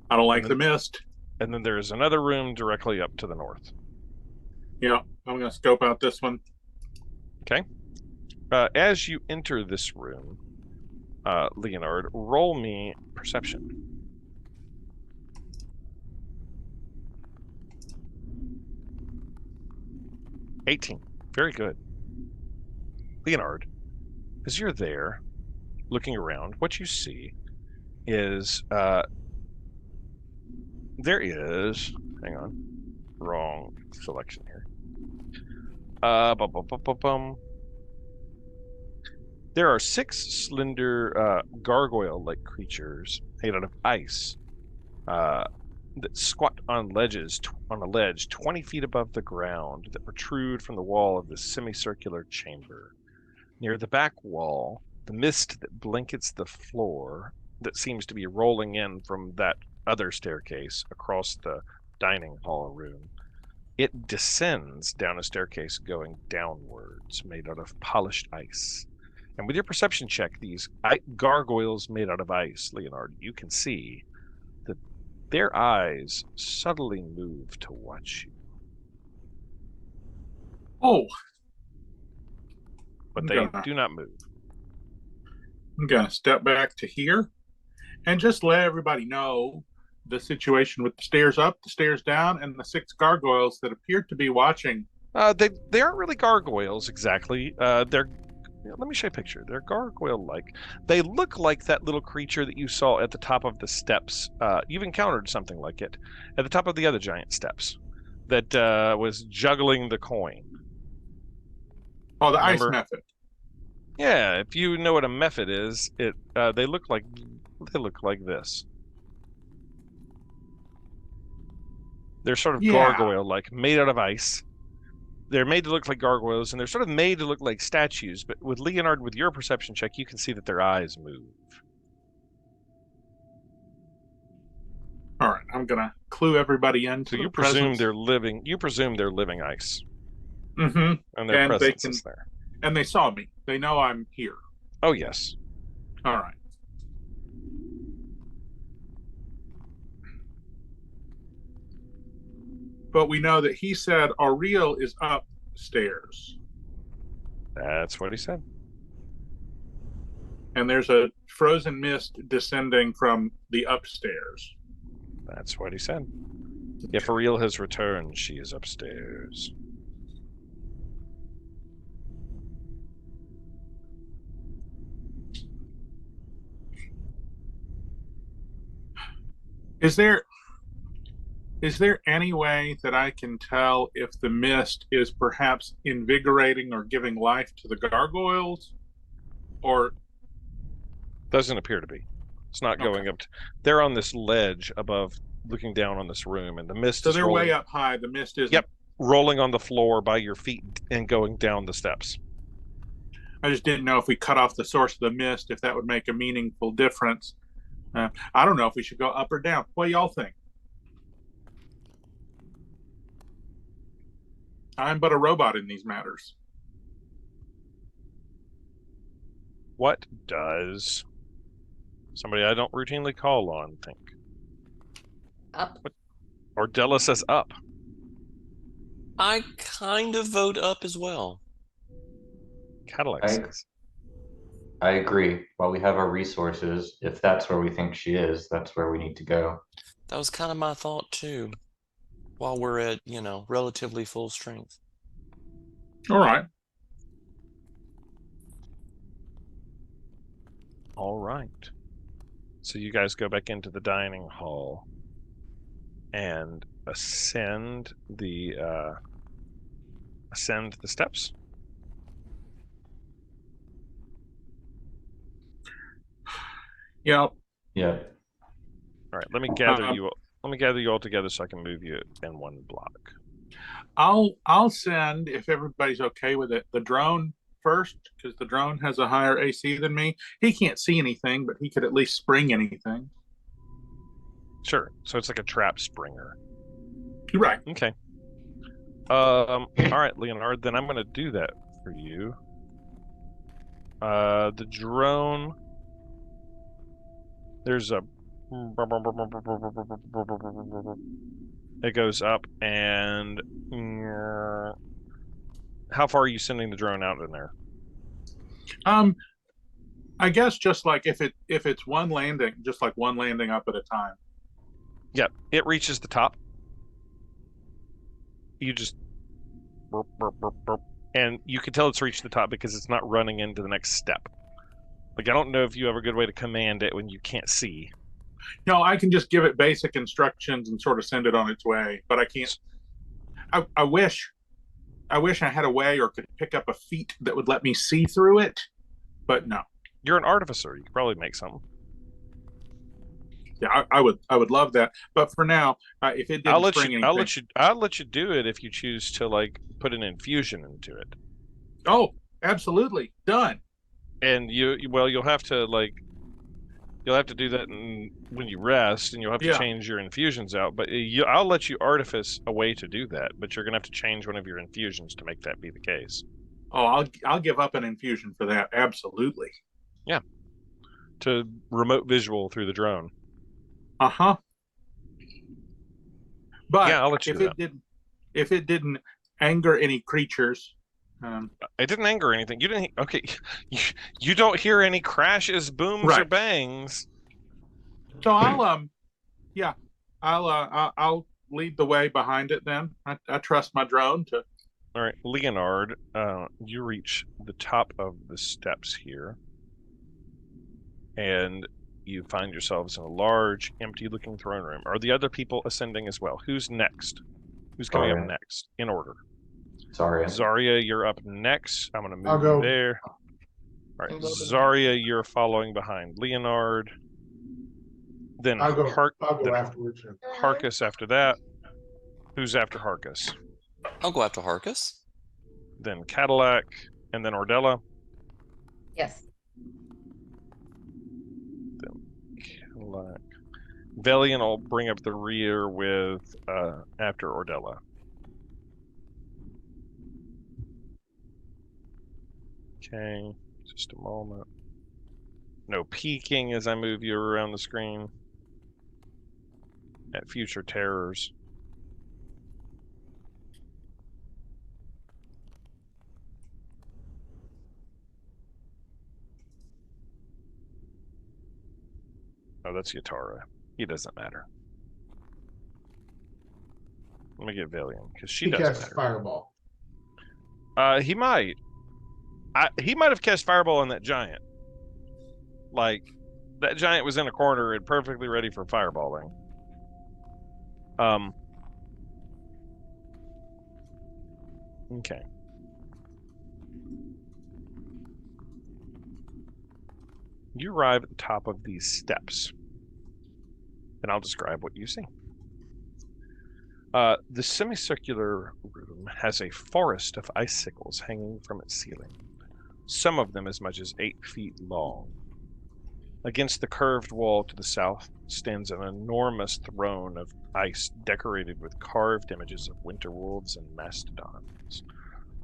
Speaker 2: I don't like
Speaker 1: And
Speaker 2: the
Speaker 1: then-
Speaker 2: mist.
Speaker 1: And then there's another room directly up to the north.
Speaker 2: Yeah, I'm going to scope out this one.
Speaker 1: Okay. As you enter this room, Leonard, roll me perception. 18. Very good. Leonard, as you're there, looking around, what you see is there is. Hang on, wrong selection here. There are 6 slender gargoyle-like creatures made out of ice that squat on on a ledge 20 feet above the ground that protrude from the wall of this semicircular chamber. Near the back wall, the mist that blankets the floor that seems to be rolling in from that other staircase across the dining hall room. It descends down a staircase going downwards, made out of polished ice. And with your perception check, these gargoyles made out of ice, Leonard, you can see that their eyes subtly move to watch you.
Speaker 2: Oh.
Speaker 1: But they do not move.
Speaker 2: I'm going to step back to here and just let everybody know the situation with the stairs up, the stairs down, and the 6 gargoyles that appear to be watching.
Speaker 1: They aren't really gargoyles exactly. Let me show you a picture. They're gargoyle-like. They look like that little creature that you saw at the top of the steps. You've encountered something like it at the top of the other giant steps that was juggling the coin.
Speaker 2: Oh, the
Speaker 1: Remember?
Speaker 2: ice method.
Speaker 1: Yeah, if you know what a method is, they look like this. They're sort of gargoyle-like, made out of ice. They're made to look like gargoyles, and they're sort of made to look like statues. But with Leonard, with your perception check, you can see that their eyes move.
Speaker 2: All right, I'm gonna clue everybody in.
Speaker 1: So you presume they're living. You presume they're living ice.
Speaker 2: Mm-hmm.
Speaker 1: And their presence is there.
Speaker 2: And they saw me. They know I'm here.
Speaker 1: Oh yes.
Speaker 2: All right. But we know that he said Ariel is upstairs.
Speaker 1: That's what he said.
Speaker 2: And there's a frozen mist descending from the upstairs.
Speaker 1: That's what he said. If Ariel has returned, she is upstairs.
Speaker 2: Is there any way that I can tell if the mist is perhaps invigorating or giving life to the gargoyles? Or
Speaker 1: doesn't appear to be. It's not going up. They're on this ledge above, looking down on this room, and the mist.
Speaker 2: So
Speaker 1: is
Speaker 2: they're
Speaker 1: rolling,
Speaker 2: way up high. The mist is.
Speaker 1: Yep, rolling on the floor by your feet and going down the steps.
Speaker 2: I just didn't know if we cut off the source of the mist, if that would make a meaningful difference. I don't know if we should go up or down. What do y'all think? I'm but a robot in these matters.
Speaker 1: What does somebody I don't routinely call on think?
Speaker 6: Up.
Speaker 1: Ordella says up.
Speaker 3: I kind of vote up as well.
Speaker 1: Cadillac says.
Speaker 4: I agree. While we have our resources, if that's where we think she is, that's where we need to go.
Speaker 3: That was kind of my thought too. While we're at, relatively full strength.
Speaker 2: All right.
Speaker 1: All right. So you guys go back into the dining hall and ascend the steps.
Speaker 2: Yep.
Speaker 4: Yeah.
Speaker 1: All right. Let me gather you all together so I can move you in one block.
Speaker 2: I'll send, if everybody's okay with it, the drone first, because the drone has a higher AC than me. He can't see anything, but he could at least spring anything.
Speaker 1: Sure. So it's like a trap springer.
Speaker 2: You're right.
Speaker 1: Okay. All right, Leonard, then I'm going to do that for you. The drone, there's a, it goes up, and how far are you sending the drone out in there?
Speaker 2: I guess just like if it's one landing, just like one landing up at a time.
Speaker 1: Yeah, it reaches the top. You just burp, burp, burp, burp, and you can tell it's reached the top because it's not running into the next step. Like, I don't know if you have a good way to command it when you can't see.
Speaker 2: No, I can just give it basic instructions and sort of send it on its way, but I can't. I wish I had a way or could pick up a feat that would let me see through it, but no.
Speaker 1: You're an artificer. You could probably make something.
Speaker 2: Yeah, I would love that, but for now, if it didn't spring anything,
Speaker 1: I'll let you do it if you choose to like put an infusion into it.
Speaker 2: Oh, absolutely, done.
Speaker 1: And you'll have to do that when you rest, and you'll have to change your infusions out. But I'll let you artifice a way to do that, but you're gonna have to change one of your infusions to make that be the case.
Speaker 2: Oh, I'll give up an infusion for that. Absolutely.
Speaker 1: Yeah. To remote visual through the drone.
Speaker 2: Uh-huh. But
Speaker 1: yeah, I'll let you
Speaker 2: if it didn't anger any creatures,
Speaker 1: it didn't anger anything. You didn't. Okay, you don't hear any crashes, booms, or bangs.
Speaker 2: So I'll lead the way behind it. Then I trust my drone to.
Speaker 1: All right, Leonard, you reach the top of the steps here, and you find yourselves in a large, empty-looking throne room. Are the other people ascending as well? Who's next? Who's coming up next in order? Zarya, you're up next. I'm going to move you there. All right, Zarya, you're following behind Leonard. Then
Speaker 5: I'll go afterwards.
Speaker 1: Harkus after that. Who's after Harkus?
Speaker 3: I'll go after Harkus.
Speaker 1: Then Cadillac, and then Ordella.
Speaker 6: Yes.
Speaker 1: Velian will bring up the rear with after Ordella. Okay, just a moment. No peeking as I move you around the screen. At future terrors. Oh, that's Yatara. He doesn't matter. Let me get Valiant, because she doesn't matter.
Speaker 5: Fireball.
Speaker 1: He might. He might have cast Fireball on that giant. Like, that giant was in a corner and perfectly ready for fireballing. Okay. You arrive at the top of these steps, and I'll describe what you see. The semicircular room has a forest of icicles hanging from its ceiling, some of them as much as 8 feet long. Against the curved wall to the south stands an enormous throne of ice decorated with carved images of winter wolves and mastodons.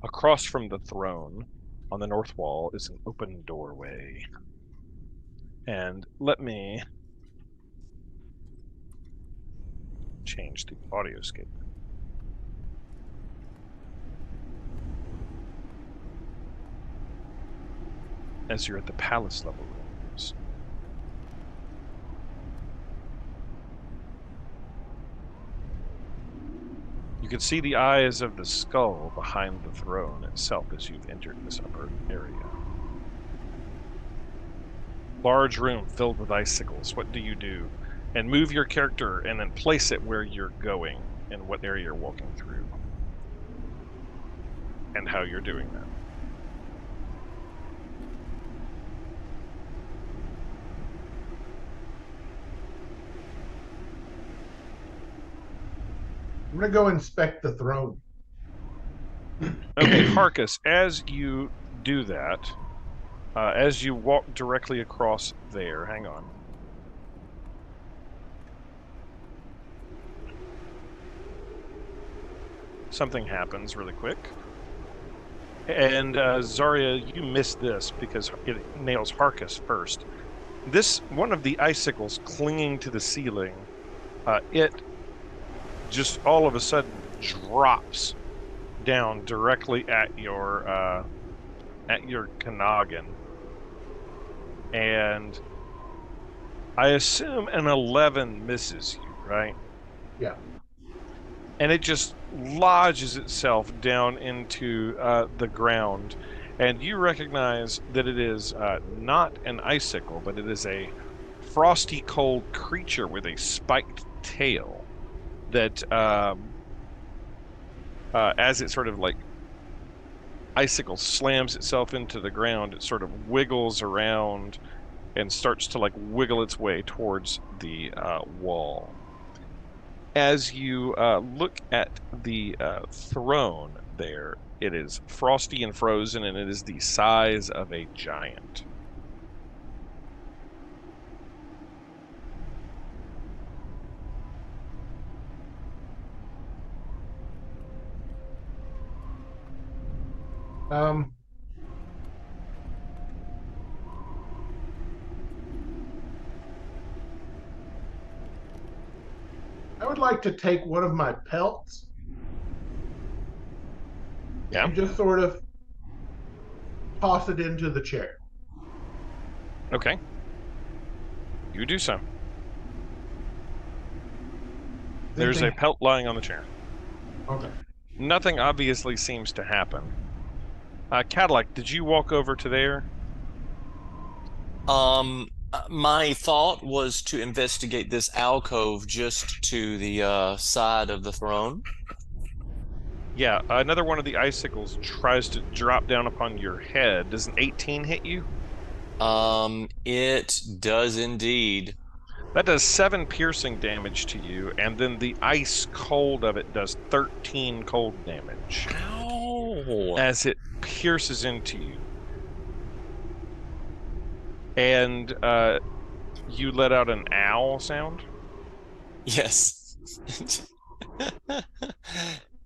Speaker 1: Across from the throne, on the north wall, is an open doorway. And let me change the audioscape. As you're at the palace level rooms. You can see the eyes of the skull behind the throne itself as you've entered this upper area. Large room filled with icicles. What do you do? And move your character and then place it where you're going and what area you're walking through. And how you're doing that.
Speaker 5: I'm gonna go inspect the throne.
Speaker 1: Okay, Harkus, as you do that, as you walk directly across there, hang on. Something happens really quick. And Zarya, you missed this because it nails Harkus first. This, one of the icicles clinging to the ceiling, it just all of a sudden drops down directly at your Kanagan. And I assume an 11 misses you, right?
Speaker 5: Yeah.
Speaker 1: And it just lodges itself down into the ground. And you recognize that it is not an icicle, but it is a frosty cold creature with a spiked tail that, as it sort of like icicle slams itself into the ground, it sort of wiggles around and starts to like wiggle its way towards the wall. As you look at the throne there, it is frosty and frozen, and it is the size of a giant.
Speaker 5: I would like to take one of my pelts.
Speaker 1: Yeah.
Speaker 5: And just sort of toss it into the chair.
Speaker 1: Okay. You do so. There's a pelt lying on the chair.
Speaker 5: Okay.
Speaker 1: Nothing obviously seems to happen. Cadillac, did you walk over to there?
Speaker 3: My thought was to investigate this alcove just to the side of the throne.
Speaker 1: Yeah, another one of the icicles tries to drop down upon your head. Does an 18 hit you?
Speaker 3: It does indeed.
Speaker 1: That does 7 piercing damage to you, and then the ice cold of it does 13 cold damage.
Speaker 3: Ow!
Speaker 1: As it pierces into you. And you let out an owl sound?
Speaker 3: Yes.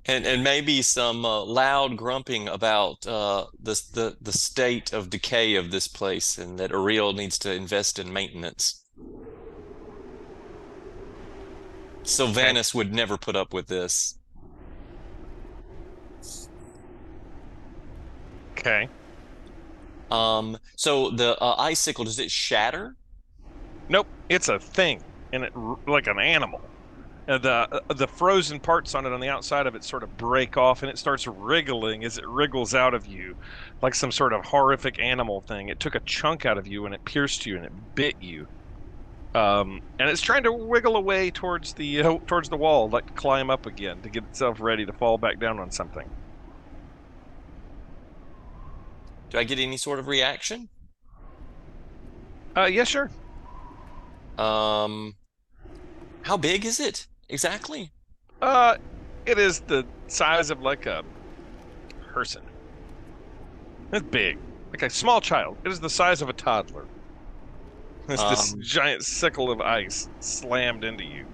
Speaker 3: and maybe some loud grumping about the state of decay of this place, and that Ariel needs to invest in maintenance. Sylvanas would never put up with this.
Speaker 1: Okay.
Speaker 3: So the icicle, does it shatter?
Speaker 1: Nope, it's a thing, and it like an animal. And the frozen parts on it on the outside of it sort of break off, and it starts wriggling as it wriggles out of you, like some sort of horrific animal thing. It took a chunk out of you, and it pierced you, and it bit you. And it's trying to wiggle away towards the wall, like to climb up again to get itself ready to fall back down on something.
Speaker 3: Do I get any sort of reaction?
Speaker 1: Yeah, sure.
Speaker 3: How big is it exactly?
Speaker 1: It is the size of like a person. It's big, like a small child. It is the size of a toddler. It's this giant sickle of ice slammed into you.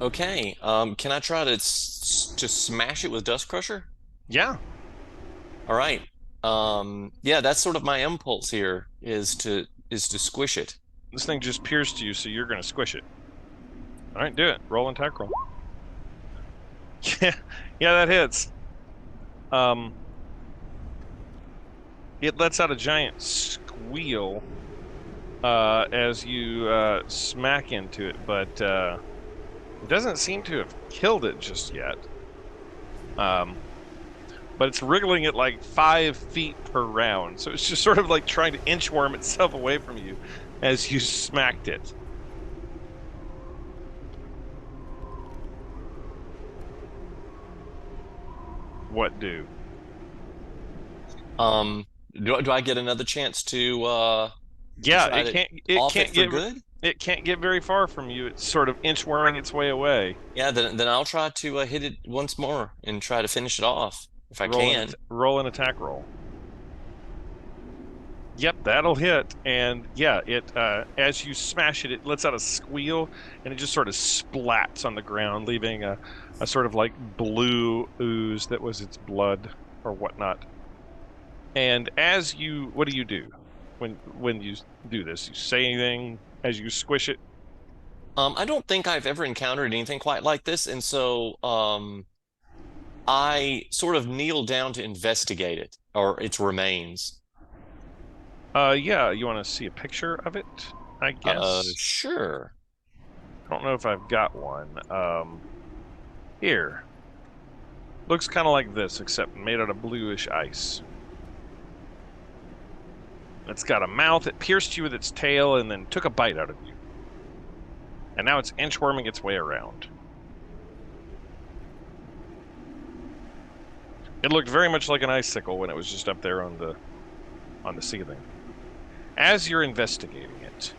Speaker 3: Okay. Can I try to smash it with Dust Crusher?
Speaker 1: Yeah.
Speaker 3: All right. Yeah, that's sort of my impulse here is to squish it.
Speaker 1: This thing just pierced you, so you're going to squish it. All right, do it. Roll and attack roll. Yeah, that hits. It lets out a giant squeal as you smack into it, but it doesn't seem to have killed it just yet. But it's wriggling at like 5 feet per round, so it's just sort of like trying to inchworm itself away from you as you smacked it. What do?
Speaker 3: Do I get another chance to
Speaker 1: Yeah, it can't
Speaker 3: for
Speaker 1: get
Speaker 3: good?
Speaker 1: It can't get very far from you. It's sort of inchworming its way away.
Speaker 3: Yeah, then I'll try to hit it once more and try to finish it off if I can.
Speaker 1: Roll an attack roll. Yep, that'll hit. And yeah, it as you smash it, it lets out a squeal, and it just sort of splats on the ground, leaving a sort of like blue ooze that was its blood or whatnot. And what do you do when you do this? You say anything as you squish it?
Speaker 3: I don't think I've ever encountered anything quite like this, and so I sort of kneel down to investigate it or its remains.
Speaker 1: Yeah, you want to see a picture of it? I guess.
Speaker 3: Sure.
Speaker 1: I don't know if I've got one. Here. Looks kind of like this, except made out of bluish ice. It's got a mouth. It pierced you with its tail and then took a bite out of you. And now it's inchworming its way around. It looked very much like an icicle when it was just up there on the ceiling. As you're investigating it,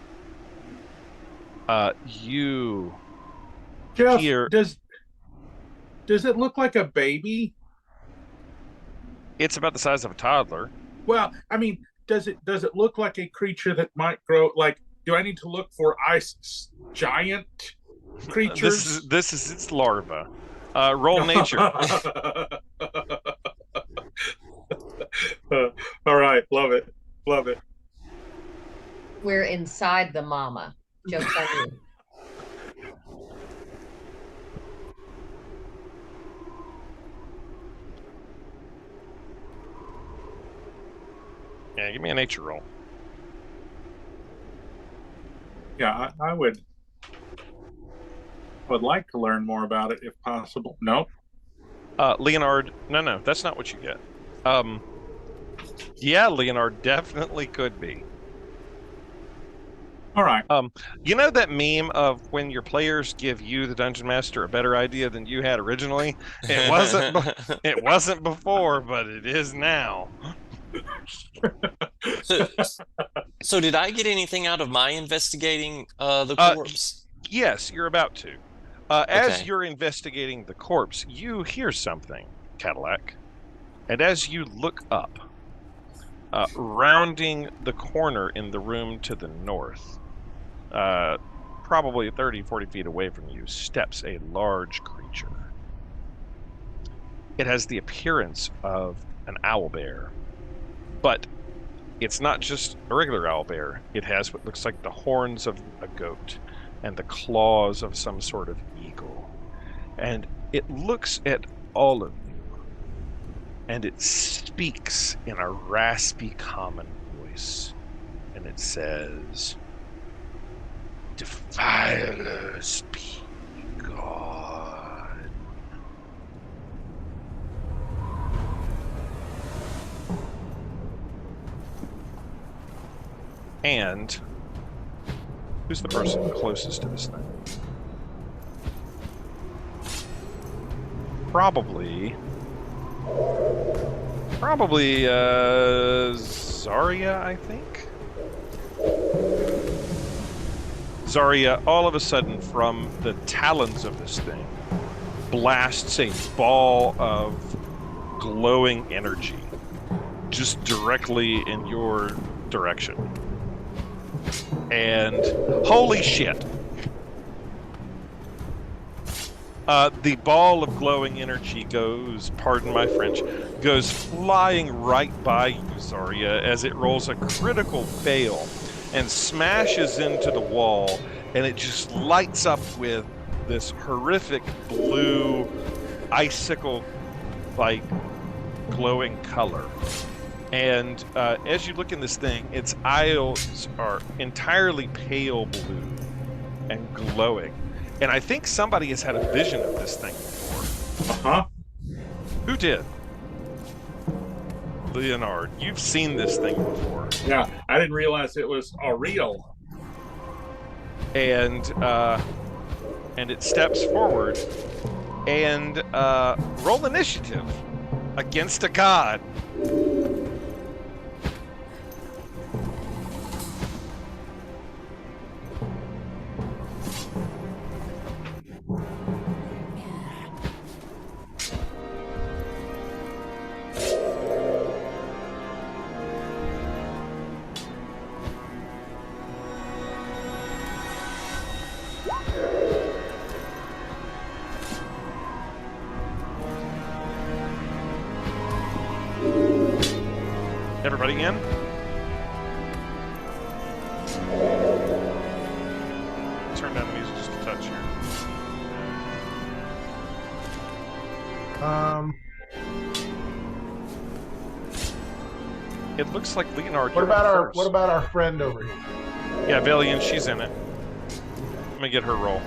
Speaker 1: you
Speaker 2: Jeff,
Speaker 1: hear...
Speaker 2: does it look like a baby?
Speaker 1: It's about the size of a toddler.
Speaker 2: Well, I mean, does it look like a creature that might grow? Like, do I need to look for ice giant creatures?
Speaker 1: This is its larva. Roll nature.
Speaker 2: All right, love it.
Speaker 6: We're inside the mama. Joke's on you.
Speaker 1: Yeah, give me a nature roll.
Speaker 2: Yeah, I would like to learn more about it if possible. No?
Speaker 1: Leonard, no, that's not what you get. Yeah, Leonard definitely could be.
Speaker 2: All right.
Speaker 1: You know that meme of when your players give you, the Dungeon Master, a better idea than you had originally? It wasn't before, but it is now.
Speaker 3: So did I get anything out of my investigating the corpse?
Speaker 1: Yes, you're about to. As you're investigating the corpse, you hear something, Cadillac. And as you look up, rounding the corner in the room to the north, probably 30, 40 feet away from you, steps a large creature. It has the appearance of an owlbear, but it's not just a regular owlbear. It has what looks like the horns of a goat and the claws of some sort of eagle. And it looks at all of you, and it speaks in a raspy common voice. And it says, "Defilers be gone." And who's the person closest to this thing? Probably Zarya, I think. Zarya, all of a sudden, from the talons of this thing, blasts a ball of glowing energy just directly in your direction. And holy shit. The ball of glowing energy goes, pardon my French, goes flying right by you, Zarya, as it rolls a critical fail and smashes into the wall, and it just lights up with this horrific blue icicle-like glowing color. And as you look in this thing, its eyes are entirely pale blue and glowing. And I think somebody has had a vision of this thing before.
Speaker 2: Uh-huh.
Speaker 1: Who did? Leonard, you've seen this thing before.
Speaker 2: Yeah, I didn't realize it was real.
Speaker 1: And it steps forward and roll initiative against a god. moving in. Turn down the music just a touch here. It looks like Leonard.
Speaker 5: What about our friend over here?
Speaker 1: Yeah, Valian, she's in it. Let me get her roll.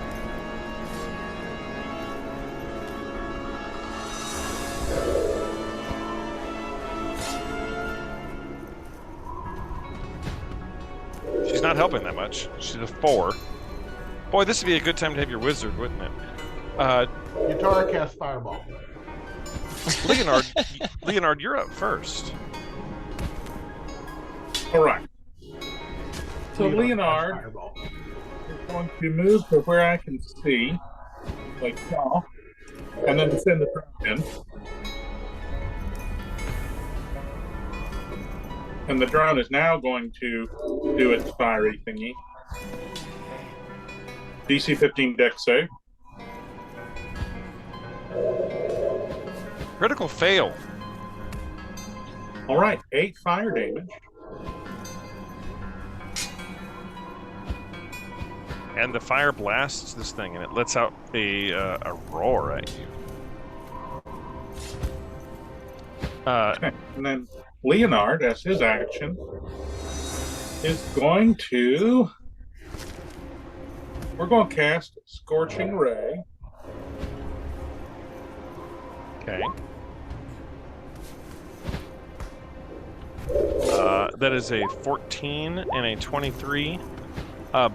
Speaker 1: She's not helping that much. She's a 4. Boy, this would be a good time to have your wizard, wouldn't it?
Speaker 5: Yatara casts Fireball.
Speaker 1: Leonard, you're up first.
Speaker 2: All right. So Leonard is going to move to where I can see, like so, and then send the drone in. And the drone is now going to do its fiery thingy. DC 15 dex save.
Speaker 1: Critical fail.
Speaker 2: All right, 8 fire damage.
Speaker 1: And the fire blasts this thing, and it lets out a roar at you.
Speaker 2: Okay. And then Leonard, as his action, is going to... We're going to cast Scorching Ray.
Speaker 1: Okay. That is a 14 and a 23.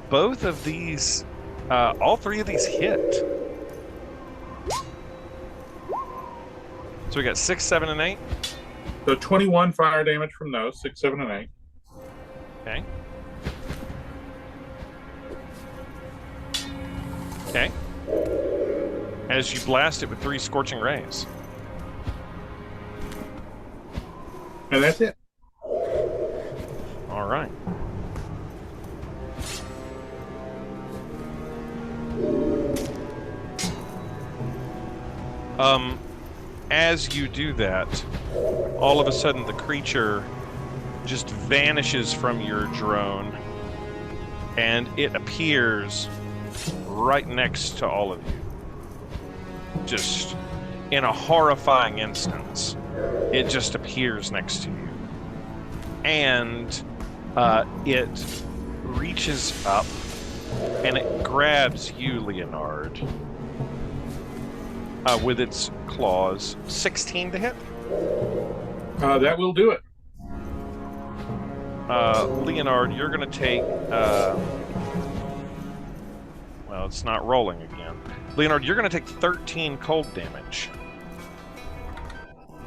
Speaker 1: Both of these, all 3 of these hit. So we got 6, 7, and 8.
Speaker 2: So 21 fire damage from those, 6, 7, and 8.
Speaker 1: Okay. Okay. As you blast it with 3 scorching rays.
Speaker 2: And that's it.
Speaker 1: All right. As you do that, all of a sudden the creature just vanishes from your drone, and it appears right next to all of you. Just in a horrifying instance, it just appears next to you. And it reaches up and it grabs you, Leonard, with its claws. 16 to hit?
Speaker 2: That will do it.
Speaker 1: Leonard, you're going to take... well, it's not rolling again. Leonard, you're going to take 13 cold damage.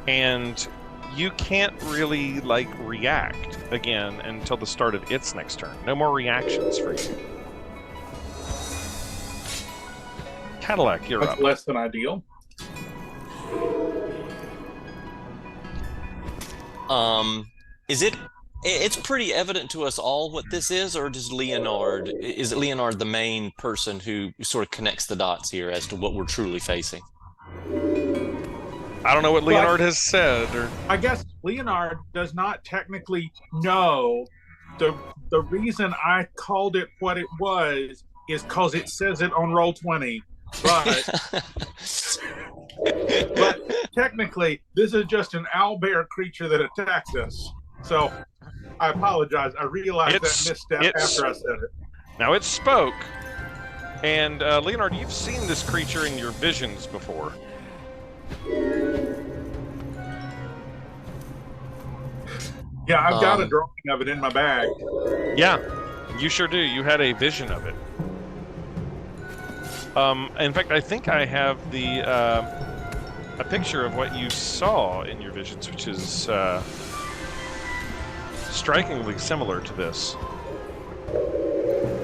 Speaker 1: And you can't really, react again until the start of its next turn. No more reactions for you. Cadillac, you're up.
Speaker 2: That's less than ideal.
Speaker 3: It's pretty evident to us all what this is, or is it Leonard the main person who sort of connects the dots here as to what we're truly facing?
Speaker 1: I don't know what Leonard has said.
Speaker 2: I guess Leonard does not technically know. The reason I called it what it was is because it says it on Roll20. But technically, this is just an owlbear creature that attacked us. So I apologize. I realized that misstep after I said it.
Speaker 1: Now it spoke, and Leonard, you've seen this creature in your visions before.
Speaker 2: Yeah, I've got a drawing of it in my bag.
Speaker 1: Yeah, you sure do. You had a vision of it. In fact, I think I have a picture of what you saw in your visions, which is strikingly similar to this.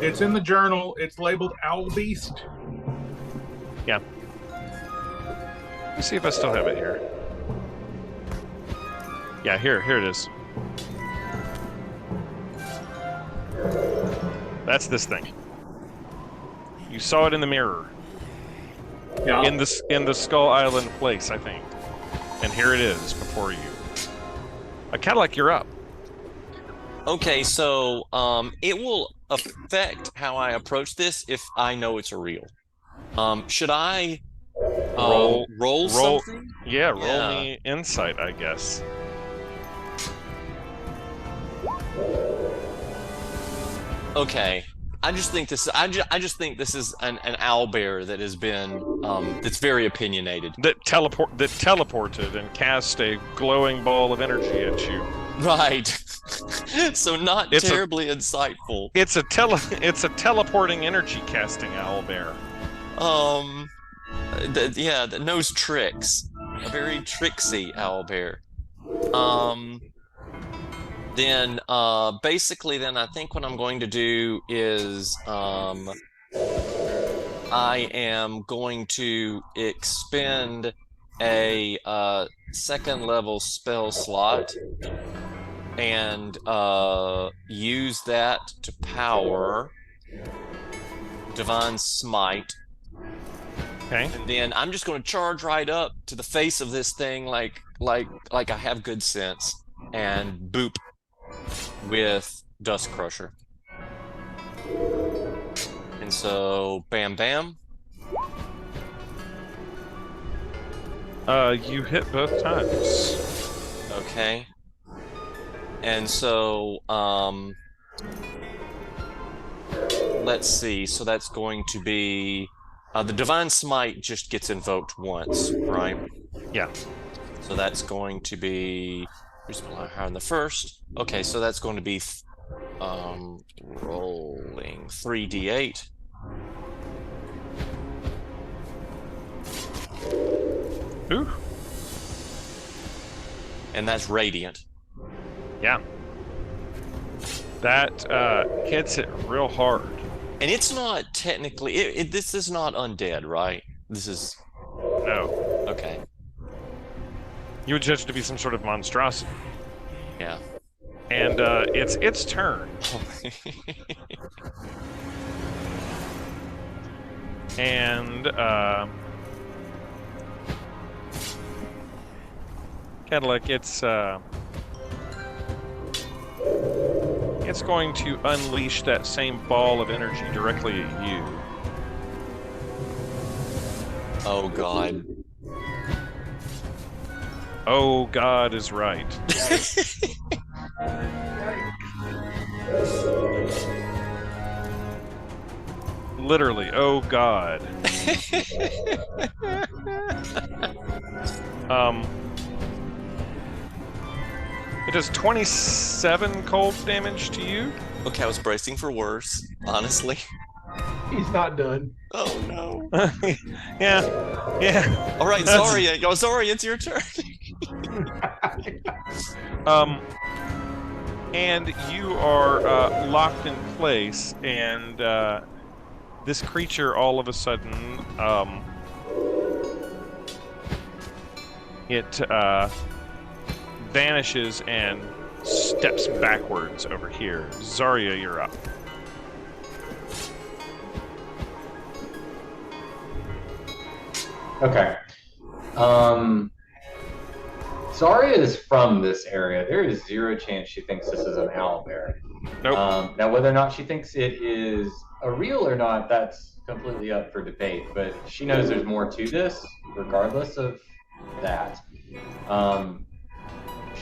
Speaker 2: It's in the journal. It's labeled Owl Beast.
Speaker 1: Yeah. Let me see if I still have it here. Yeah, here it is. That's this thing. You saw it in the mirror.
Speaker 2: Yeah.
Speaker 1: In the Skull Island place, I think. And here it is before you. Cadillac, you're up.
Speaker 3: Okay, so it will affect how I approach this if I know it's a real. Should I roll
Speaker 1: roll,
Speaker 3: something?
Speaker 1: yeah, roll
Speaker 3: Yeah.
Speaker 1: me insight, I guess.
Speaker 3: Okay. I just think this. I just think this is an owlbear that has been that's very opinionated.
Speaker 1: That teleported and cast a glowing ball of energy at you.
Speaker 3: Right. So not
Speaker 1: It's
Speaker 3: terribly insightful.
Speaker 1: It's a teleporting energy casting owlbear.
Speaker 3: That knows tricks. A very tricksy owlbear. Then basically then I think what I'm going to do is I am going to expend a second level spell slot and use that to power Divine Smite.
Speaker 1: Okay.
Speaker 3: And then I'm just going to charge right up to the face of this thing like I have good sense and boop with Dust Crusher. And so bam bam.
Speaker 1: You hit both times.
Speaker 3: Okay. And so let's see. So that's going to be the Divine Smite just gets invoked once, right?
Speaker 1: Yeah.
Speaker 3: So that's going to be higher than the first. Okay, so that's going to be rolling 3d8.
Speaker 1: Ooh.
Speaker 3: And that's radiant.
Speaker 1: Yeah. That hits it real hard.
Speaker 3: And it's not technically this is not undead, right? This is
Speaker 1: No.
Speaker 3: okay.
Speaker 1: You would judge it to be some sort of monstrosity.
Speaker 3: Yeah.
Speaker 1: And it's its turn. And Cadillac, it's going to unleash that same ball of energy directly at you.
Speaker 3: Oh God.
Speaker 1: Oh God is right. Literally, oh God. It does 27 cold damage to you.
Speaker 3: Okay, I was bracing for worse, honestly.
Speaker 5: He's not done.
Speaker 3: Oh no.
Speaker 1: Yeah.
Speaker 3: All right, Zarya. Yo, Zarya, it's your turn.
Speaker 1: And you are locked in place, and this creature all of a sudden, it vanishes and steps backwards over here. Zarya, you're up.
Speaker 4: Okay. Zarya is from this area. There is zero chance she thinks this is an owlbear.
Speaker 1: Nope.
Speaker 4: Now, whether or not she thinks it is a real or not, that's completely up for debate. But she knows there's more to this, regardless of that.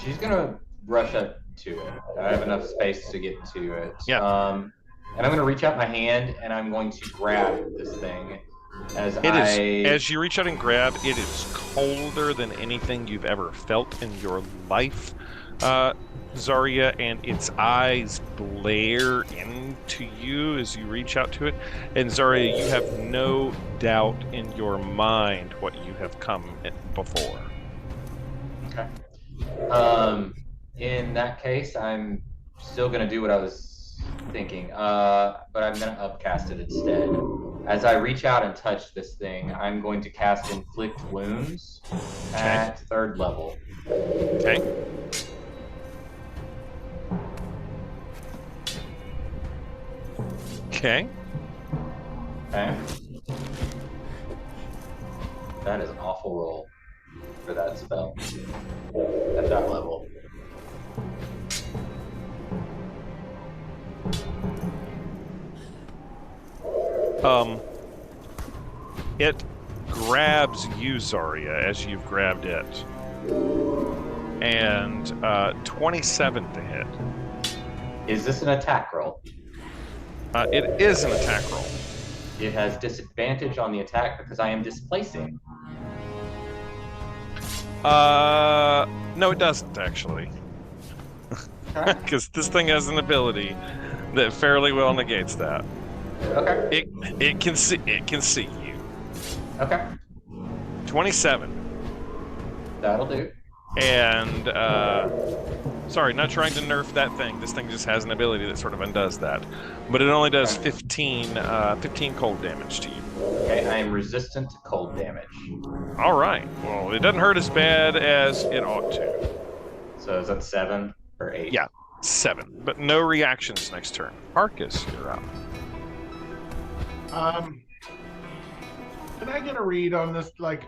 Speaker 4: She's gonna rush up to it. I have enough space to get to it.
Speaker 1: Yeah.
Speaker 4: And I'm gonna reach out my hand and I'm going to grab this thing. As
Speaker 1: you reach out and grab, it is colder than anything you've ever felt in your life, Zarya, and its eyes glare into you as you reach out to it. And Zarya, you have no doubt in your mind what you have come before.
Speaker 4: Okay. In that case, I'm still gonna do what I was thinking, but I'm gonna upcast it instead. As I reach out and touch this thing, I'm going to cast Inflict Wounds at 3rd level.
Speaker 1: Okay. Okay.
Speaker 4: Okay. That is an awful roll for that spell at that level.
Speaker 1: It grabs you, Zarya, as you've grabbed it. And 27 to hit.
Speaker 4: Is this an attack roll?
Speaker 1: It is an attack roll.
Speaker 4: It has disadvantage on the attack because I am displacing.
Speaker 1: No, it doesn't, actually. Because this thing has an ability that fairly well negates that.
Speaker 4: Okay.
Speaker 1: It can see you.
Speaker 4: Okay.
Speaker 1: 27.
Speaker 4: That'll do.
Speaker 1: And sorry, not trying to nerf that thing. This thing just has an ability that sort of undoes that. But it only does 15 cold damage to you.
Speaker 4: Okay, I am resistant to cold damage.
Speaker 1: All right. Well, it doesn't hurt as bad as it ought to.
Speaker 4: So is that 7 or 8?
Speaker 1: Yeah, 7. But no reactions next turn. Arcus, you're up.
Speaker 5: Can I get a read on this? Like,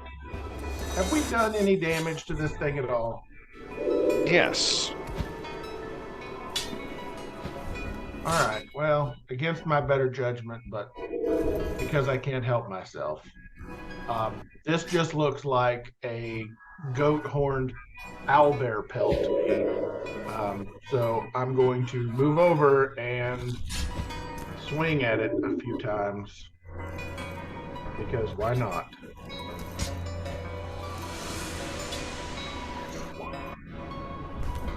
Speaker 5: have we done any damage to this thing at all?
Speaker 1: Yes.
Speaker 5: All right. Well, against my better judgment, but because I can't help myself, this just looks like a goat-horned owlbear pelt to me. So I'm going to move over and swing at it a few times. Because why not?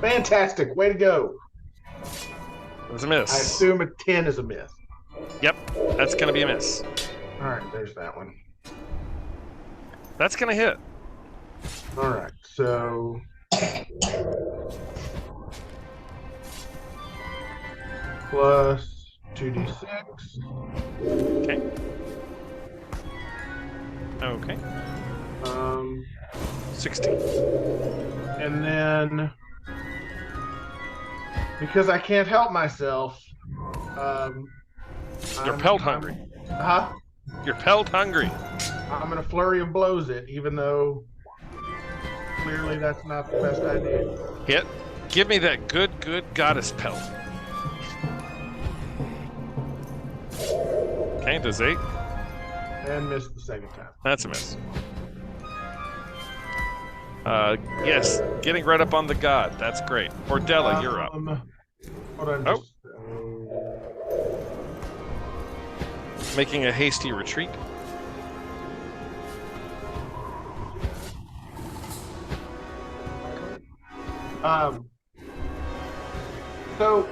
Speaker 5: Fantastic. Way to go.
Speaker 1: It was a miss.
Speaker 5: I assume a 10 is a miss.
Speaker 1: Yep, that's going to be a miss.
Speaker 5: All right, there's that one.
Speaker 1: That's going to hit.
Speaker 5: All right, so... plus 2d6.
Speaker 1: Okay. Okay. 16.
Speaker 5: And then, because I can't help myself,
Speaker 1: You're pelt hungry.
Speaker 5: Huh?
Speaker 1: You're pelt hungry.
Speaker 5: I'm gonna flurry of blows it, even though clearly that's not the best idea.
Speaker 1: Hit. Give me that good goddess pelt. Okay, does 8.
Speaker 5: And missed the second time.
Speaker 1: That's a miss. Yes, getting right up on the god. That's great. Ordella, you're up.
Speaker 5: Hold on.
Speaker 1: Oh. Making a hasty retreat.
Speaker 5: So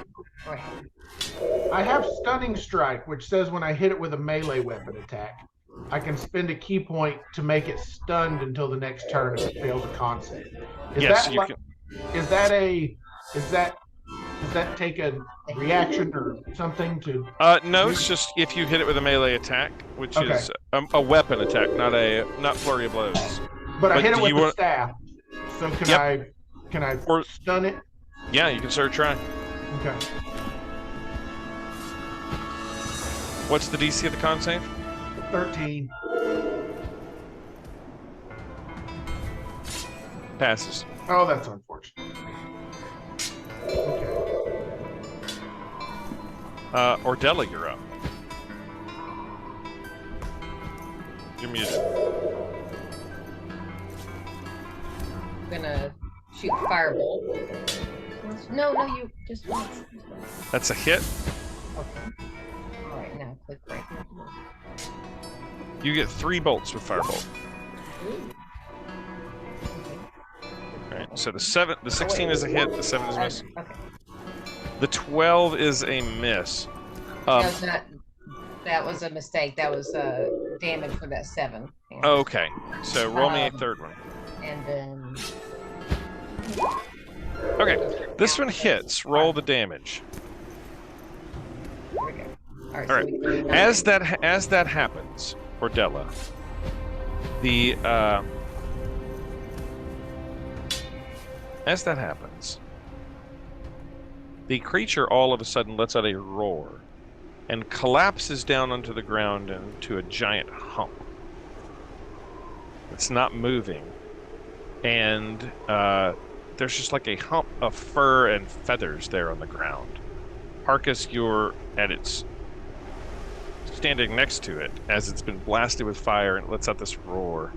Speaker 5: I have Stunning Strike, which says when I hit it with a melee weapon attack, I can spend a key point to make it stunned until the next turn if it fails a con save.
Speaker 1: Yes, you can.
Speaker 5: Does that take a reaction or something to?
Speaker 1: No, it's just if you hit it with a melee attack, which is a weapon attack, not flurry of blows.
Speaker 5: But I hit it with the staff. So can I stun it?
Speaker 1: Yeah, you can start trying.
Speaker 5: Okay.
Speaker 1: What's the DC of the con save?
Speaker 5: 13.
Speaker 1: Passes.
Speaker 5: Oh, that's unfortunate. Okay.
Speaker 1: Ordella, you're up. You're muted.
Speaker 6: I'm gonna shoot firebolt. No, you just once.
Speaker 1: That's a hit.
Speaker 6: Okay. All right, now click right.
Speaker 1: You get 3 bolts with firebolt.
Speaker 6: Ooh.
Speaker 1: All right. So the 16 is a hit. The 7 is a miss.
Speaker 6: Okay.
Speaker 1: The 12 is a miss.
Speaker 6: That was a mistake. That was damage for that 7.
Speaker 1: Okay. So roll me a third one.
Speaker 6: And then.
Speaker 1: Okay. This one hits. Roll the damage.
Speaker 6: There we go. All right.
Speaker 1: All right. As that happens, Ordella, the creature all of a sudden lets out a roar and collapses down onto the ground into a giant hump. It's not moving. And there's just like a hump of fur and feathers there on the ground. Arcus, you're at its standing next to it as it's been blasted with fire and it lets out this roar.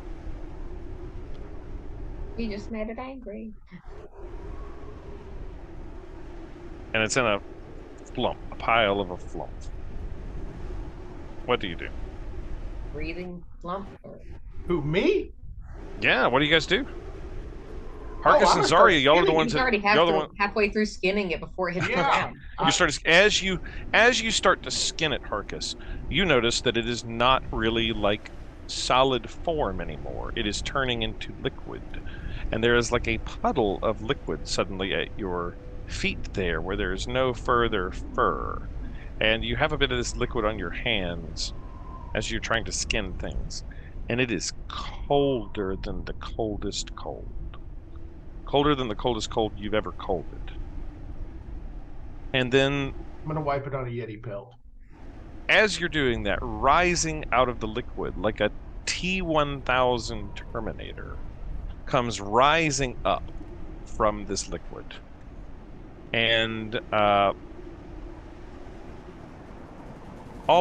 Speaker 6: You just made it angry.
Speaker 1: And it's in a flump, a pile of a flump. What do you do?
Speaker 6: Breathing lump. Or...
Speaker 5: Who, me?
Speaker 1: Yeah, what do you guys do?
Speaker 6: Oh,
Speaker 1: Harkus and Zarya, y'all are the ones
Speaker 6: that already halfway through skinning it before it hits the ground.
Speaker 1: You start as you start to skin it, Harkus, you notice that it is not really like solid form anymore. It is turning into liquid, and there is like a puddle of liquid suddenly at your feet there, where there is no further fur, and you have a bit of this liquid on your hands as you're trying to skin things, and it is colder than the coldest cold. Colder than the coldest cold you've ever colded. And then...
Speaker 5: I'm going to wipe it on a Yeti pelt.
Speaker 1: As you're doing that, rising out of the liquid like a T-1000 Terminator comes rising up from this liquid. And all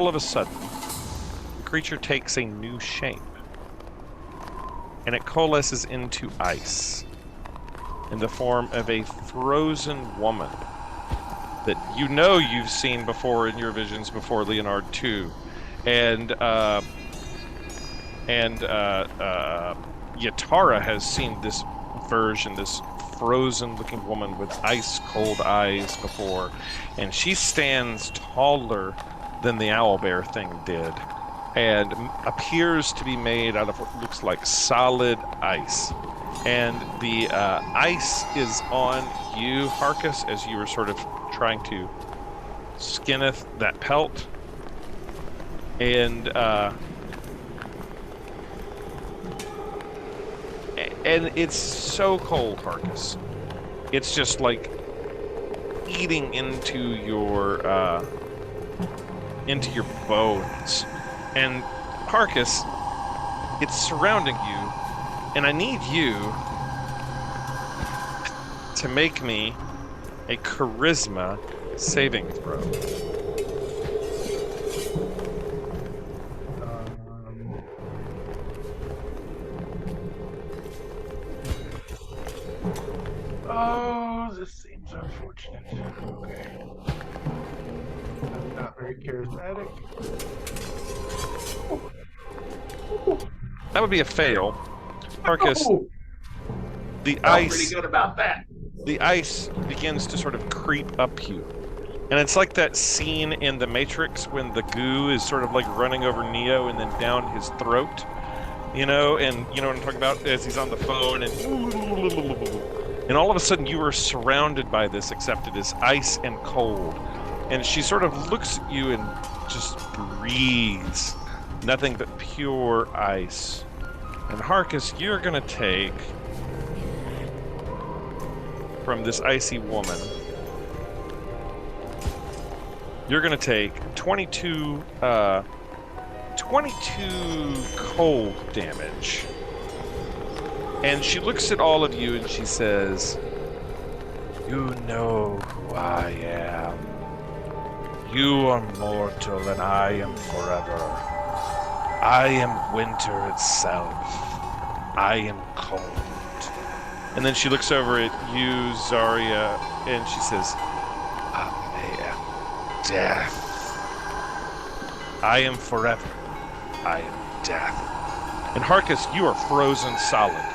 Speaker 1: of a sudden, the creature takes a new shape. And it coalesces into ice, in the form of a frozen woman that you know you've seen before in your visions before, Leonard, too. And Yatara has seen this version, this frozen-looking woman with ice-cold eyes before, and she stands taller than the owlbear thing did, and appears to be made out of what looks like solid ice. And the ice is on you, Harkus, as you were sort of trying to skinneth that pelt. And it's so cold, Harkus. It's just like eating into your bones. And Harkus, it's surrounding you. And I need you to make me a charisma saving throw.
Speaker 5: Oh, this seems unfortunate. Okay. I'm not very charismatic.
Speaker 1: That would be a fail. Harkus, the ice.
Speaker 2: Pretty good about that.
Speaker 1: The ice begins to sort of creep up you, and it's like that scene in The Matrix when the goo is sort of like running over Neo and then down his throat, you know. And you know what I'm talking about, as he's on the phone, and all of a sudden you are surrounded by this, except it is ice and cold, and she sort of looks at you and just breathes nothing but pure ice. And Harkus, you're gonna take from this icy woman, you're gonna take 22 cold damage. And she looks at all of you and she says, "You know who I am. You are mortal and I am forever. I am winter itself. I am cold." And then she looks over at you, Zarya, and she says, "I am death. I am forever. I am death." And Harkus, you are frozen solid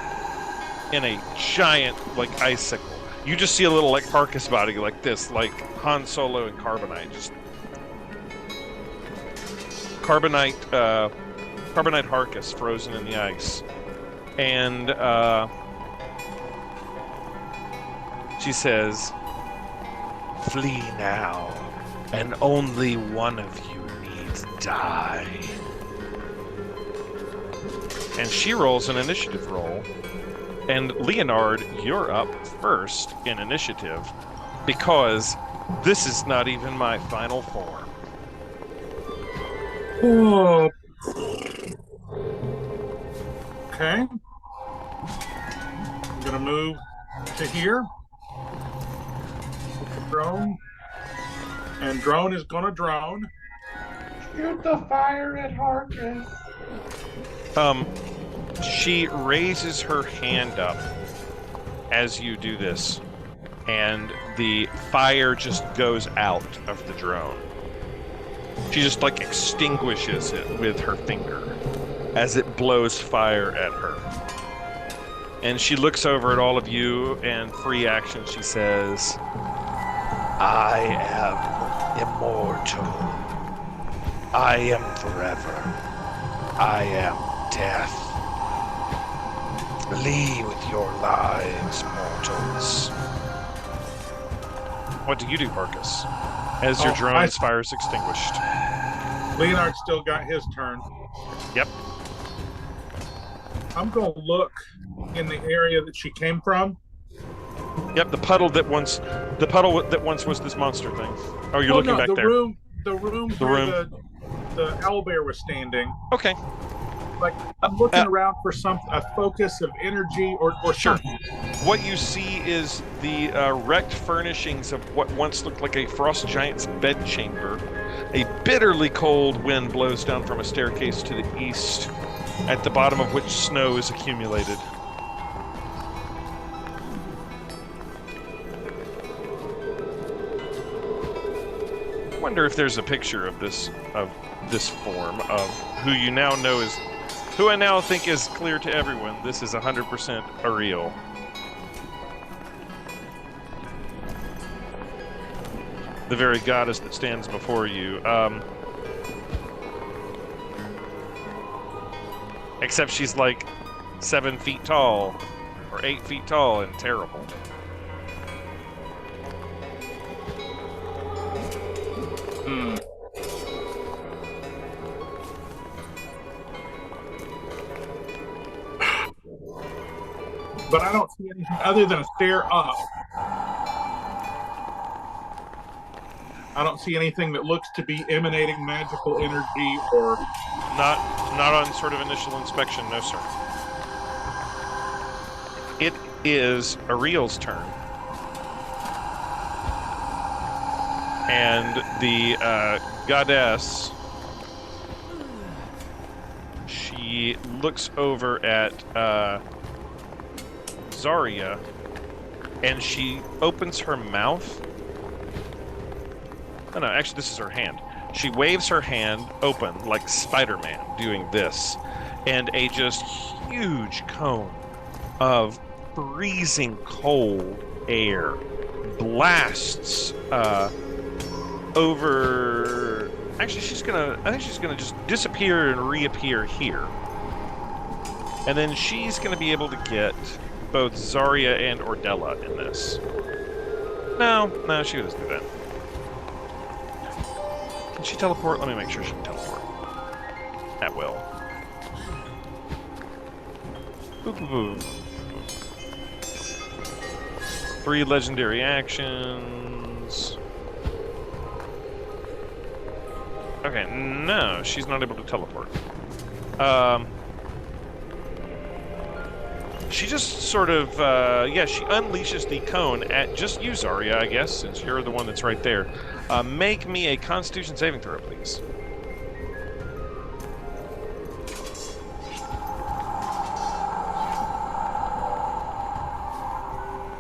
Speaker 1: in a giant, like, icicle. You just see a little, like, Harkus body like this, like Han Solo and Carbonite. Just Carbonite Harkus frozen in the ice. And she says, "Flee now, and only one of you need die." And she rolls an initiative roll. And Leonard, you're up first in initiative, because this is not even my final form.
Speaker 2: Oh. Okay. I'm gonna move to here. Drone. And drone is gonna drone.
Speaker 5: Shoot the fire at Harkness.
Speaker 1: She raises her hand up as you do this, and the fire just goes out of the drone. She just like extinguishes it with her finger as it blows fire at her. And she looks over at all of you, and free action she says, I am immortal. I am forever. I am death. Flee with your lives, mortals. What do you do, Marcus? As your drone's fire is extinguished.
Speaker 2: Leonard still got his turn.
Speaker 1: Yep.
Speaker 2: I'm going to look in the area that she came from.
Speaker 1: Yep, the puddle that once was this monster thing. Oh, you're looking back there.
Speaker 2: The room where the owlbear was standing.
Speaker 1: Okay.
Speaker 2: Like, I'm looking around for a focus of energy or
Speaker 1: sure.
Speaker 2: something.
Speaker 1: What you see is the wrecked furnishings of what once looked like a frost giant's bedchamber. A bitterly cold wind blows down from a staircase to the east, at the bottom of which snow is accumulated. I wonder if there's a picture of this form of who you now know is, who I now think is clear to everyone. This is 100% Ariel. The very goddess that stands before you. Except she's like 7 feet tall, or 8 feet tall, and terrible.
Speaker 2: But I don't see anything other than a stair up. I don't see anything that looks to be emanating magical energy or...
Speaker 1: Not on sort of initial inspection, no sir. It is Ariel's turn. And the goddess, she looks over at Zarya, and she opens her mouth. Oh no, actually this is her hand. She waves her hand open like Spider-Man doing this, and a just huge cone of freezing cold air blasts over. Actually, I think she's gonna just disappear and reappear here, and then she's gonna be able to get both Zarya and Ordella in this. No, she doesn't do that. Can she teleport? Let me make sure she can teleport. That will. Boop, boop, boop. 3 legendary actions. Okay, no, she's not able to teleport. She just sort of, she unleashes the cone at just you, Zarya, I guess, since you're the one that's right there. Make me a Constitution saving throw, please.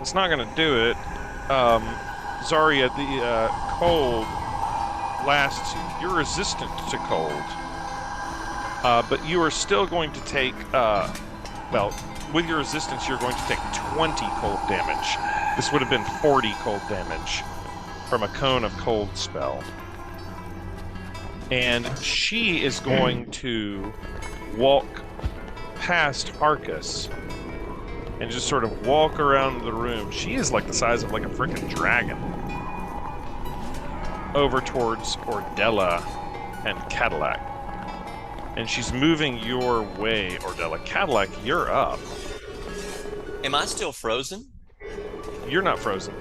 Speaker 1: It's not going to do it. Zarya, the cold lasts. You're resistant to cold. But you are still going to take, with your resistance, you're going to take 20 cold damage. This would have been 40 cold damage from a cone of cold spell. And she is going to walk past Harkus and just sort of walk around the room. She is like the size of like a freaking dragon. Over towards Ordella and Cadillac. And she's moving your way, Ordella. Cadillac, you're up.
Speaker 3: Am I still frozen?
Speaker 1: You're not frozen.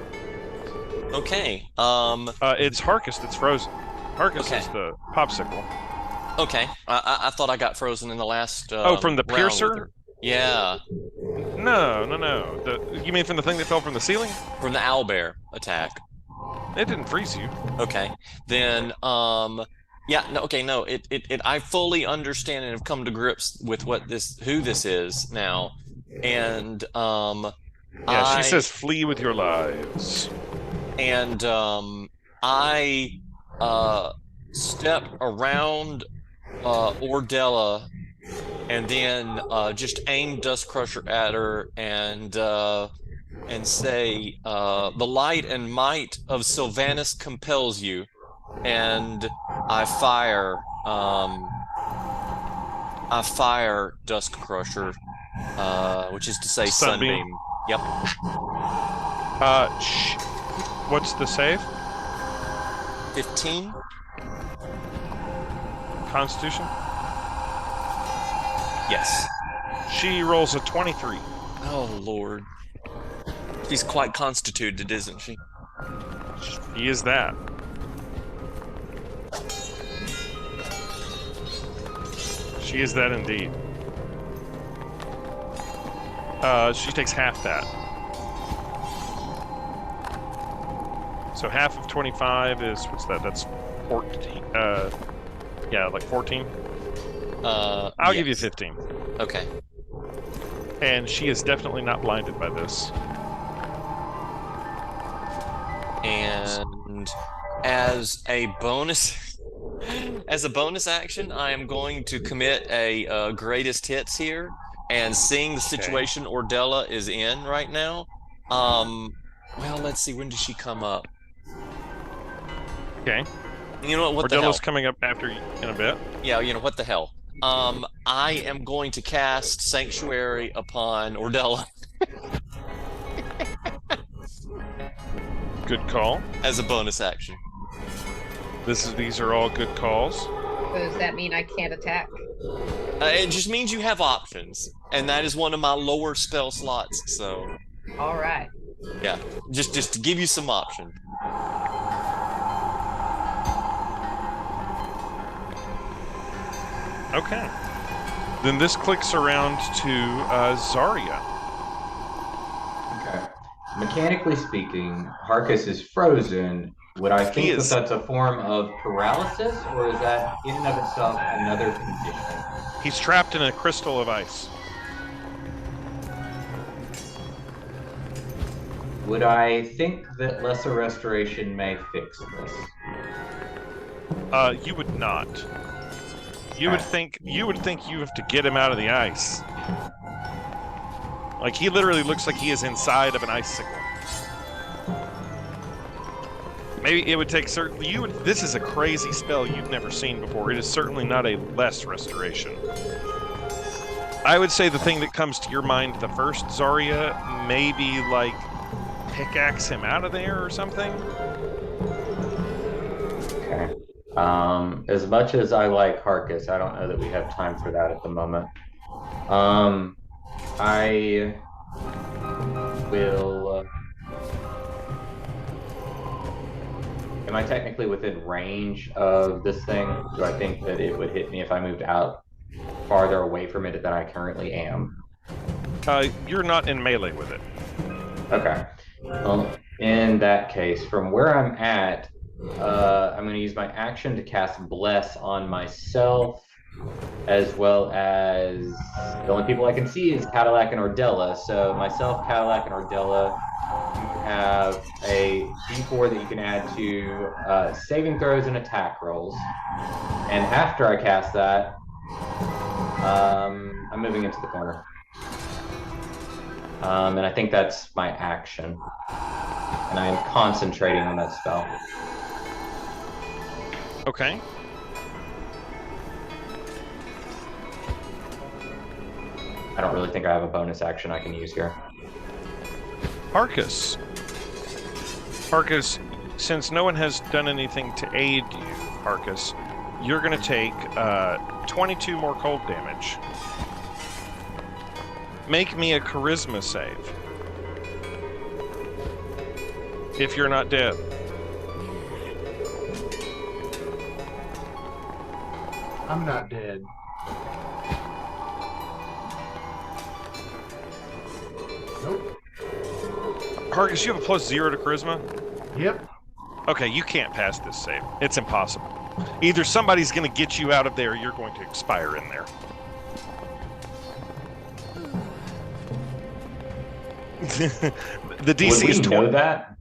Speaker 3: Okay.
Speaker 1: It's Harkus that's frozen. Harkus is the popsicle.
Speaker 3: Okay. I thought I got frozen in the last.
Speaker 1: From the piercer?
Speaker 3: Yeah.
Speaker 1: No. You mean from the thing that fell from the ceiling?
Speaker 3: From the owlbear attack.
Speaker 1: It didn't freeze you.
Speaker 3: Okay. Then Yeah, no, okay, no, I fully understand and have come to grips with who this is now, and
Speaker 1: Yeah, she
Speaker 3: I
Speaker 1: says, "Flee with your lives."
Speaker 3: and I step around Ordella and then just aim Dust Crusher at her and say, "The light and might of Sylvanus compels you," and I fire. I fire Dusk Crusher, which is to say
Speaker 1: Sunbeam.
Speaker 3: Sunbeam. Yep.
Speaker 1: What's the save?
Speaker 3: 15.
Speaker 1: Constitution?
Speaker 3: Yes.
Speaker 1: She rolls a 23.
Speaker 3: Oh, Lord. She's quite constituted, isn't she?
Speaker 1: He is that. She is that indeed. She takes half that. So half of 25 is, what's that? That's 14. Yeah, like 14. I'll give you 15.
Speaker 3: Okay.
Speaker 1: And she is definitely not blinded by this.
Speaker 3: And as a bonus action, I am going to commit a greatest hits here. And seeing the situation Ordella is in right now, well, let's see, when does she come up?
Speaker 1: Okay.
Speaker 3: You know what the hell?
Speaker 1: Ordella's coming up after in a bit.
Speaker 3: Yeah, you know what the hell? I am going to cast Sanctuary upon Ordella.
Speaker 1: Good call.
Speaker 3: As a bonus action.
Speaker 1: These are all good calls.
Speaker 6: So does that mean I can't attack?
Speaker 3: It just means you have options, and that is one of my lower spell slots. So,
Speaker 6: All right.
Speaker 3: yeah, just to give you some option.
Speaker 1: Okay. Then this clicks around to Zarya.
Speaker 4: Okay. Mechanically speaking, Harkus is frozen. Would I think that that's a form of paralysis, or is that in and of itself another condition?
Speaker 1: He's trapped in a crystal of ice.
Speaker 4: Would I think that lesser restoration may fix this?
Speaker 1: You would not. You would think you have to get him out of the ice. Like, he literally looks like he is inside of an icicle. Maybe it would take this is a crazy spell you've never seen before. It is certainly not a less restoration. I would say the thing that comes to your mind the first, Zarya, maybe like pickaxe him out of there or something.
Speaker 4: Okay. As much as I like Harkus, I don't know that we have time for that at the moment. I will. Am I technically within range of this thing? Do I think that it would hit me if I moved out farther away from it than I currently am?
Speaker 1: You're not in melee with it.
Speaker 4: Okay. Well, in that case, from where I'm at, I'm going to use my action to cast Bless on myself, as well as the only people I can see is Cadillac and Ordella. So myself, Cadillac, and Ordella, you have a D4 that you can add to saving throws and attack rolls. And after I cast that, I'm moving into the corner. And I think that's my action. And I am concentrating on that spell.
Speaker 1: Okay.
Speaker 4: I don't really think I have a bonus action I can use here.
Speaker 1: Harkus, since no one has done anything to aid you, Harkus, you're going to take 22 more cold damage. Make me a charisma save. If you're not dead.
Speaker 5: I'm not dead. Nope.
Speaker 1: Harkus, you have a +0 to charisma?
Speaker 5: Yep.
Speaker 1: Okay, you can't pass this save. It's impossible. Either somebody's going to get you out of there, or you're going to expire in there. The DC is 20.
Speaker 4: Know that?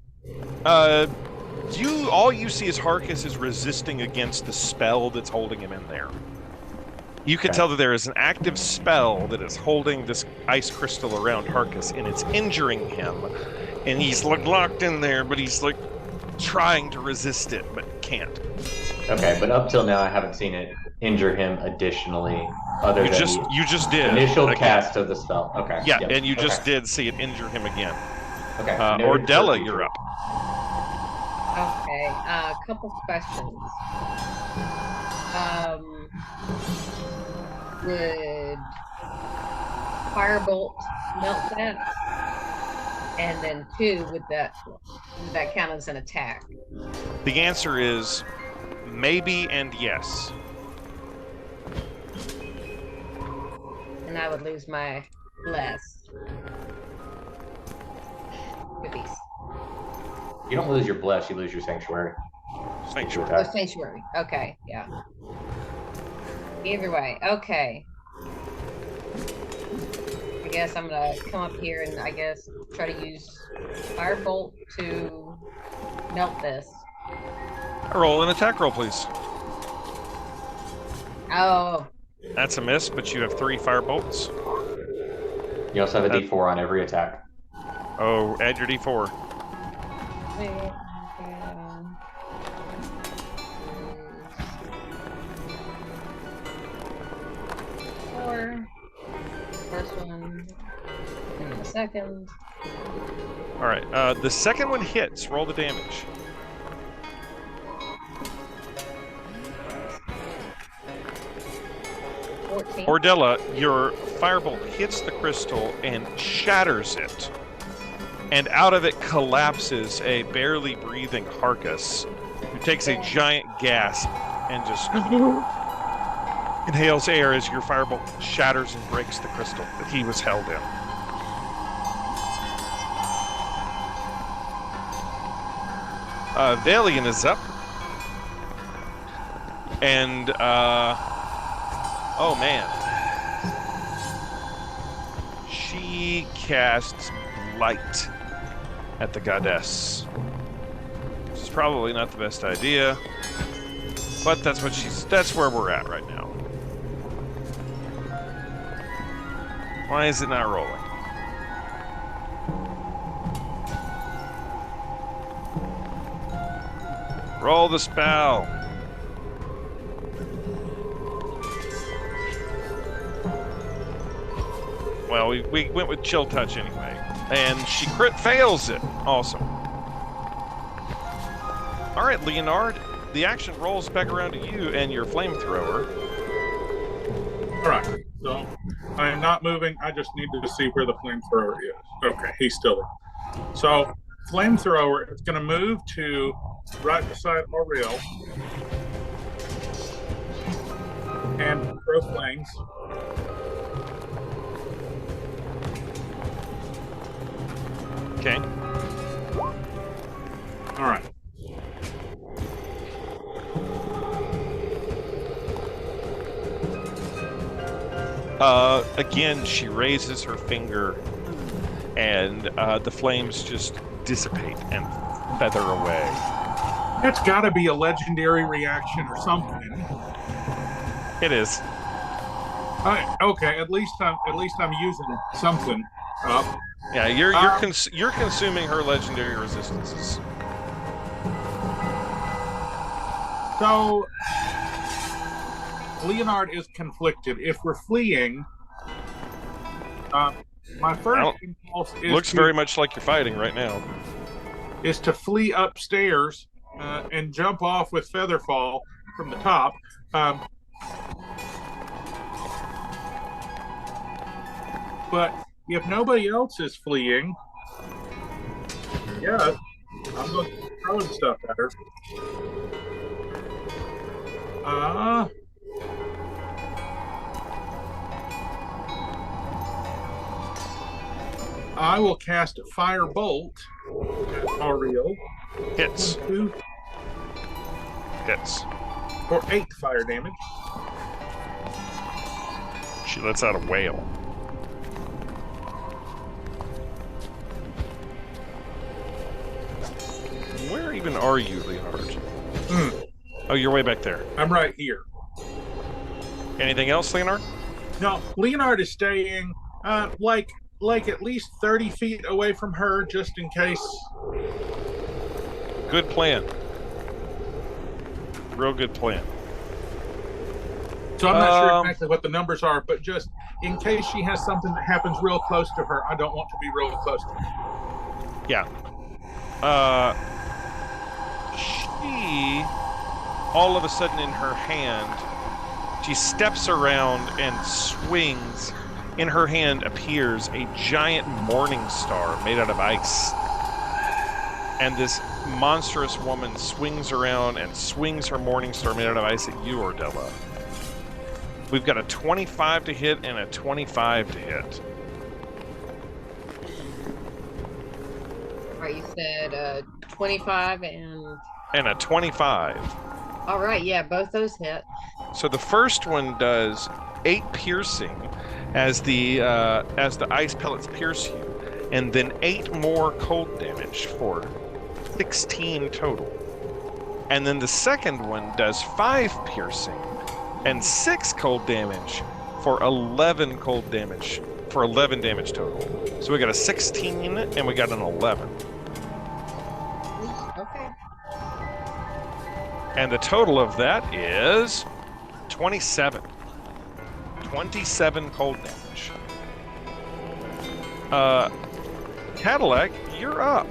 Speaker 1: All you see is Harkus is resisting against the spell that's holding him in there. You can tell that there is an active spell that is holding this ice crystal around Harkus, and it's injuring him. And he's locked in there, but he's trying to resist it, but can't.
Speaker 4: Okay, but up till now, I haven't seen it injure him additionally, other than
Speaker 1: you just did
Speaker 4: initial
Speaker 1: again.
Speaker 4: Cast of the spell. Okay.
Speaker 1: Yeah, and you just did see it injure him again.
Speaker 4: Okay.
Speaker 1: Ordella, you're up.
Speaker 6: Okay, a couple questions. Would Firebolt melt that? And then 2, would that count as an attack?
Speaker 1: The answer is maybe and yes.
Speaker 6: And I would lose my bless. Goodies.
Speaker 4: You don't lose your bless, you lose your sanctuary.
Speaker 1: Sanctuary.
Speaker 6: Oh, sanctuary. Okay, yeah. Either way, okay. I guess I'm gonna come up here and I guess try to use Firebolt to melt this.
Speaker 1: Roll an attack roll, please.
Speaker 6: Oh.
Speaker 1: That's a miss, but you have 3 firebolts.
Speaker 4: You also have a D4 on every attack.
Speaker 1: Oh, add your D4.
Speaker 6: Wait, 4. First one. And the second.
Speaker 1: All right. The second one hits. Roll the damage. Ordella, your firebolt hits the crystal and shatters it. And out of it collapses a barely breathing Harkus, who takes a giant gasp and just inhales air as your firebolt shatters and breaks the crystal that he was held in. Valian is up. And, oh man. She casts light at the goddess. Which is probably not the best idea. But that's where we're at right now. Why is it not rolling? Roll the spell. Well, we went with chill touch anyway. And she crit fails it. Awesome. All right, Leonard, the action rolls back around to you and your flamethrower.
Speaker 2: All right, so I am not moving. I just needed to see where the flamethrower is. Okay, he's still there. So flamethrower is going to move to right beside Auriel and throw flames.
Speaker 1: Okay.
Speaker 2: All right.
Speaker 1: Again, she raises her finger, and the flames just dissipate and feather away.
Speaker 2: That's got to be a legendary reaction or something.
Speaker 1: It is.
Speaker 2: Okay, at least I'm using something up.
Speaker 1: Yeah, you're consuming her legendary resistances.
Speaker 2: So Leonard is conflicted. If we're fleeing, my first impulse
Speaker 1: looks very much like you're fighting right now.
Speaker 2: Is to flee upstairs and jump off with Featherfall from the top. But if nobody else is fleeing, yeah, I'm going to throw stuff at her. I will cast a Firebolt at Auriel.
Speaker 1: Hits.
Speaker 2: Two.
Speaker 1: Hits.
Speaker 2: for 8 fire damage.
Speaker 1: She lets out a wail. Where even are you, Leonard? Oh, you're way back there.
Speaker 2: I'm right here.
Speaker 1: Anything else, Leonard?
Speaker 2: No, Leonard is staying like at least 30 feet away from her, just in case.
Speaker 1: Good plan. Real good plan.
Speaker 2: So I'm not sure exactly what the numbers are, but just in case she has something that happens real close to her, I don't want to be real close to her.
Speaker 1: Yeah. She, all of a sudden in her hand, she steps around and swings. In her hand appears a giant morning star made out of ice. And this monstrous woman swings around and swings her morning star made out of ice at you, Ordella. We've got a 25 to hit and a 25 to hit.
Speaker 6: All right, you said 25 and
Speaker 1: a 25.
Speaker 6: All right, yeah, both those hit.
Speaker 1: So the first one does 8 piercing as the ice pellets pierce you, and then 8 more cold damage for 16 total. And then the second one does 5 piercing and 6 cold damage for 11 cold damage for 11 damage total. So we got a 16 and we got an 11.
Speaker 6: Okay.
Speaker 1: And the total of that is 27. 27 cold damage. Cadillac, you're up.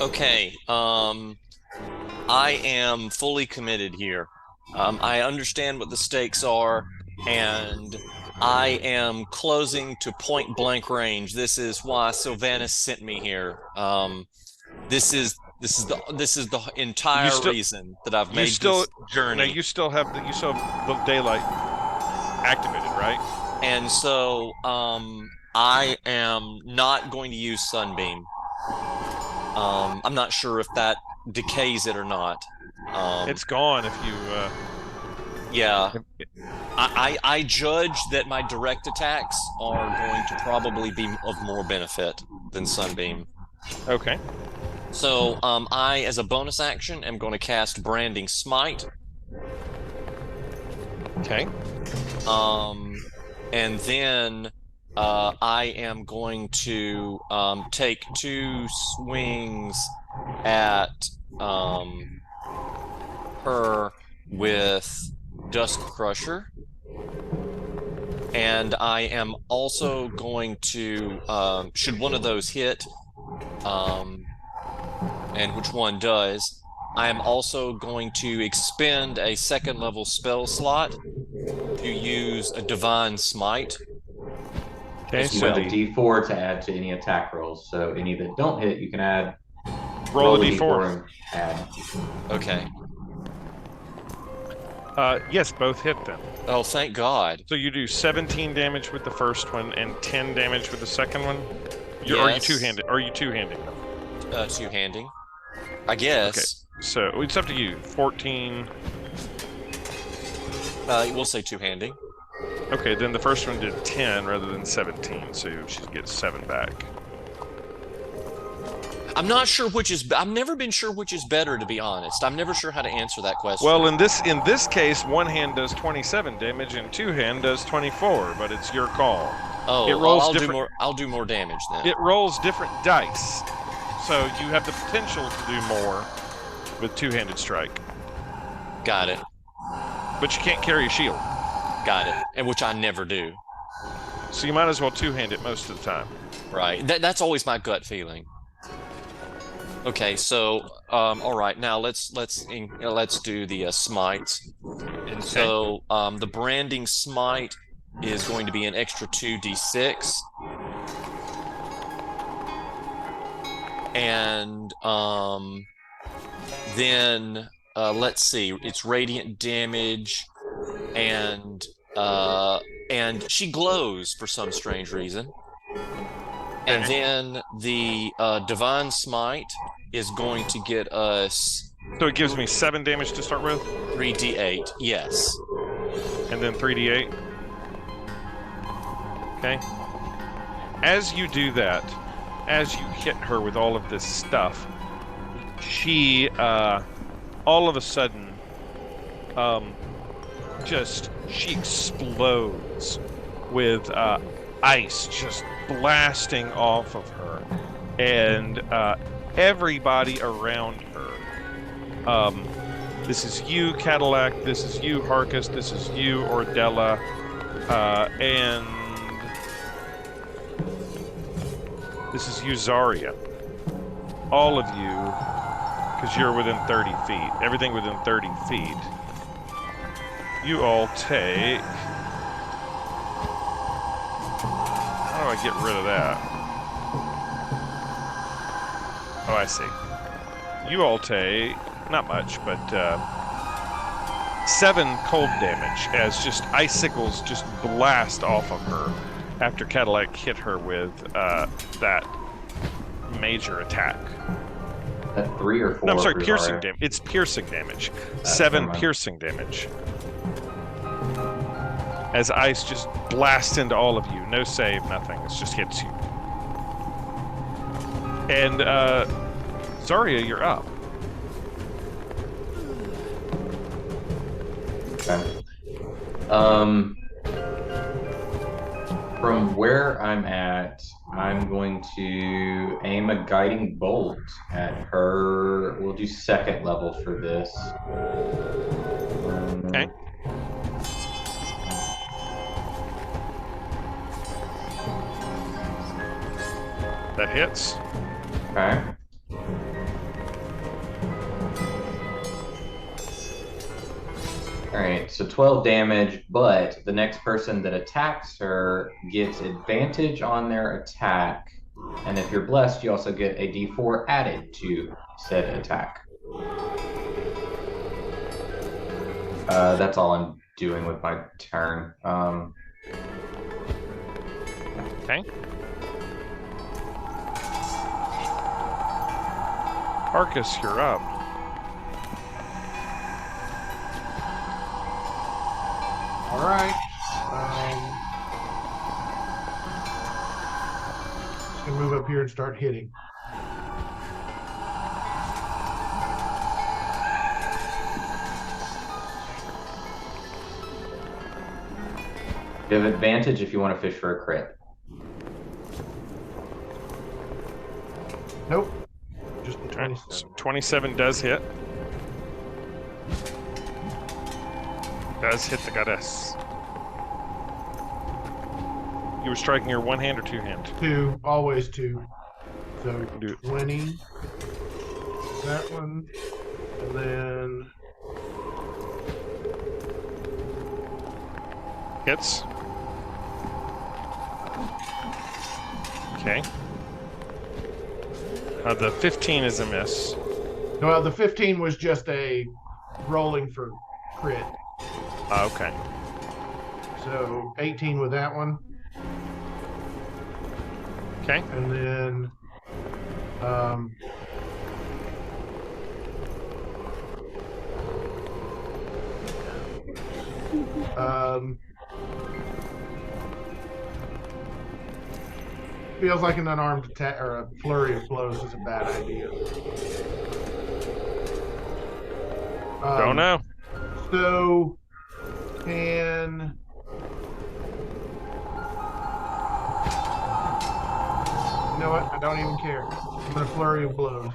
Speaker 3: Okay. I am fully committed here. I understand what the stakes are, and I am closing to point blank range. This is why Sylvanas sent me here. This is the entire reason that I've made this journey.
Speaker 1: No, you still have the daylight activated, right?
Speaker 3: And so I am not going to use Sunbeam. I'm not sure if that decays it or not.
Speaker 1: It's gone if you
Speaker 3: yeah. I judge that my direct attacks are going to probably be of more benefit than Sunbeam.
Speaker 1: Okay.
Speaker 3: So I, as a bonus action, am going to cast Branding Smite.
Speaker 1: Okay.
Speaker 3: And then I am going to take 2 swings at her with Dusk Crusher. And I am also going to, should one of those hit, and which one does, I am also going to expend a 2nd level spell slot to use a Divine Smite.
Speaker 1: Okay,
Speaker 4: you have a D4 to add to any attack rolls. So any that don't hit, you can add.
Speaker 1: Roll a D4.
Speaker 4: And add.
Speaker 3: Okay.
Speaker 1: Yes, both hit them.
Speaker 3: Oh, thank God.
Speaker 1: So you do 17 damage with the first one and 10 damage with the second one?
Speaker 3: Yes.
Speaker 1: Are you two-handed? Are you two-handing them?
Speaker 3: Two-handing, I guess.
Speaker 1: Okay. So it's up to you. 14.
Speaker 3: We'll say two-handing.
Speaker 1: Okay, then the first one did 10 rather than 17, so she gets 7 back.
Speaker 3: I'm not sure which is. I've never been sure which is better, to be honest. I'm never sure how to answer that question.
Speaker 1: Well, in this case, one hand does 27 damage and two hand does 24, but it's your call.
Speaker 3: Oh,
Speaker 1: it rolls
Speaker 3: I'll do more damage then.
Speaker 1: It rolls different dice, so you have the potential to do more with two-handed strike.
Speaker 3: Got it.
Speaker 1: But you can't carry a shield.
Speaker 3: Got it. And which I never do.
Speaker 1: So you might as well two-hand it most of the time.
Speaker 3: Right. That's always my gut feeling. Okay, so all right, now let's do the smites. And so the branding smite is going to be an extra 2d6. And then let's see, it's radiant damage, and she glows for some strange reason. And then the Divine Smite is going to get us
Speaker 1: So it gives me 7 damage to start with,
Speaker 3: 3d8, yes.
Speaker 1: and then 3d8. Okay. As you do that, as you hit her with all of this stuff, she, all of a sudden, she explodes with ice just blasting off of her, and everybody around her. This is you, Cadillac. This is you, Harkus. This is you, Ordella, and this is you, Zarya. All of you, because you're within 30 feet. Everything within 30 feet. You all take... How do I get rid of that? Oh, I see. You all take, not much, but 7 cold damage as just icicles just blast off of her after Cadillac hit her with that major attack.
Speaker 4: That 3 or 4?
Speaker 1: No, I'm sorry, piercing damage. It's piercing damage. 7 piercing damage. As ice just blasts into all of you. No save, nothing. It just hits you. And, Zarya, you're up.
Speaker 4: Okay. From where I'm at, I'm going to aim a guiding bolt at her. We'll do 2nd level for this.
Speaker 1: Okay. That hits.
Speaker 4: Okay. Alright, so 12 damage, but the next person that attacks her gets advantage on their attack. And if you're blessed, you also get a d4 added to said attack. That's all I'm doing with my turn.
Speaker 1: Okay. Harkus, you're up.
Speaker 5: All right. Just gonna move up here and start hitting.
Speaker 4: You have advantage if you want to fish for a crit.
Speaker 5: Nope. Just the
Speaker 1: Alright,
Speaker 5: 27.
Speaker 1: so 27 does hit. Does hit the goddess. You were striking her one hand or two hand?
Speaker 5: 2, always 2. So
Speaker 1: Do it.
Speaker 5: 20. That one. And then
Speaker 1: Hits. Okay. The 15 is a miss.
Speaker 5: well, the 15 was just a rolling for crit.
Speaker 1: Okay.
Speaker 5: So 18 with that one.
Speaker 1: Okay.
Speaker 5: And then feels like an unarmed attack or a flurry of blows is a bad idea.
Speaker 1: Don't know.
Speaker 5: So can you know what? I don't even care. I'm gonna flurry of blows.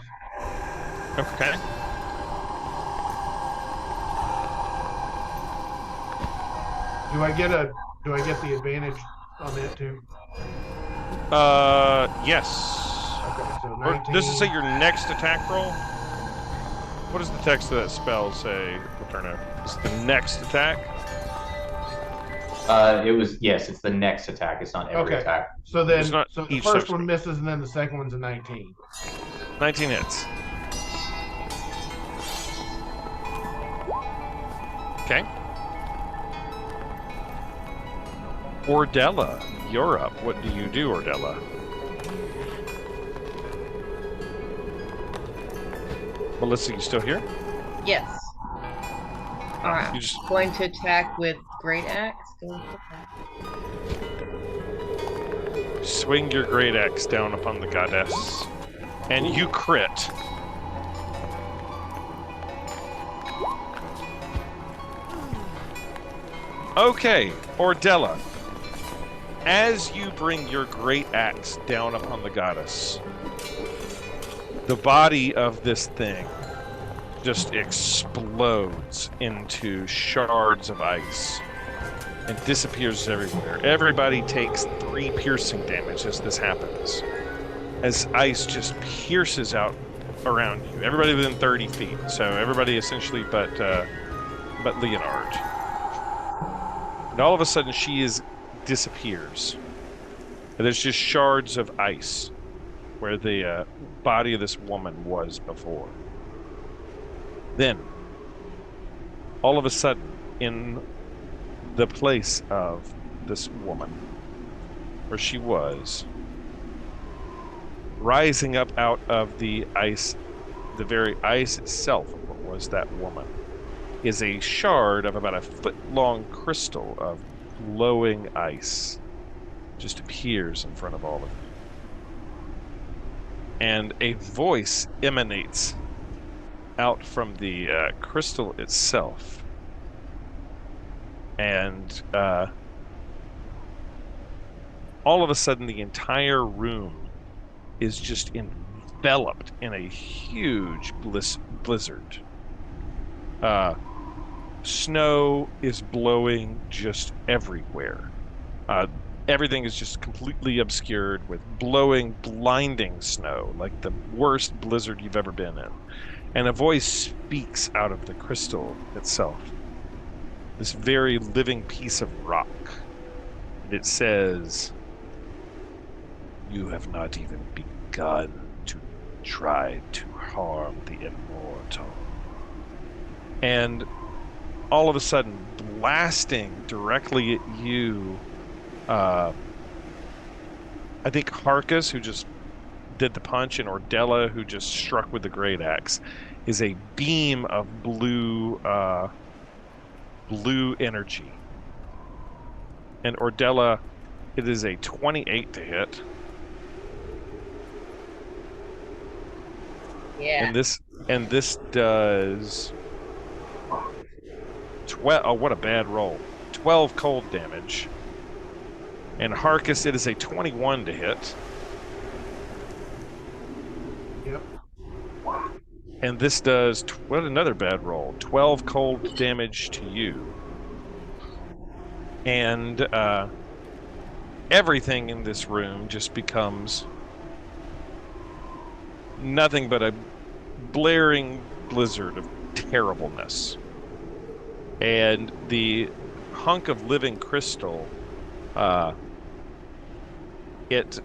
Speaker 1: Okay.
Speaker 5: Do I get the advantage on that too?
Speaker 1: Yes.
Speaker 5: Okay, so
Speaker 1: Or
Speaker 5: 19.
Speaker 1: does it say your next attack roll? What does the text of that spell say? It's the next attack?
Speaker 4: It's the next attack. It's not every
Speaker 5: Okay.
Speaker 4: attack.
Speaker 5: So then,
Speaker 1: It's not
Speaker 5: so the
Speaker 1: each
Speaker 5: first
Speaker 1: subsequent.
Speaker 5: one misses, and then the second one's a 19.
Speaker 1: 19 hits. Okay. Ordella, you're up. What do you do, Ordella? Melissa, you still here?
Speaker 6: Yes. All right.
Speaker 1: You just
Speaker 6: Going to attack with Great Axe. Going to attack.
Speaker 1: swing your great axe down upon the goddess, and you crit. Okay, Ordella, as you bring your great axe down upon the goddess, the body of this thing just explodes into shards of ice and disappears everywhere. Everybody takes 3 piercing damage as this happens, as ice just pierces out around you. Everybody within 30 feet, so everybody essentially but Leonard. And all of a sudden, she disappears. And there's just shards of ice where the body of this woman was before. Then, all of a sudden, in the place of this woman, where she was, rising up out of the ice, the very ice itself, what was that woman, is a shard of about a foot-long crystal of glowing ice. Just appears in front of all of you. And a voice emanates out from the crystal itself. And all of a sudden, the entire room is just enveloped in a huge blizzard. Snow is blowing just everywhere. Everything is just completely obscured with blowing, blinding snow, like the worst blizzard you've ever been in. And a voice speaks out of the crystal itself. This very living piece of rock. And it says, "You have not even begun to try to harm the immortal." And all of a sudden, blasting directly at you, I think Harkus, who just did the punch, and Ordella, who just struck with the great axe, is a beam of blue energy. And Ordella, it is a 28 to hit.
Speaker 6: Yeah.
Speaker 1: And this does 12. Oh, what a bad roll! 12 cold damage. And Harkus, it is a 21 to hit.
Speaker 5: Yep.
Speaker 1: And this does what another bad roll. 12 cold damage to you. And everything in this room just becomes nothing but a blaring blizzard of terribleness. And the hunk of living crystal, it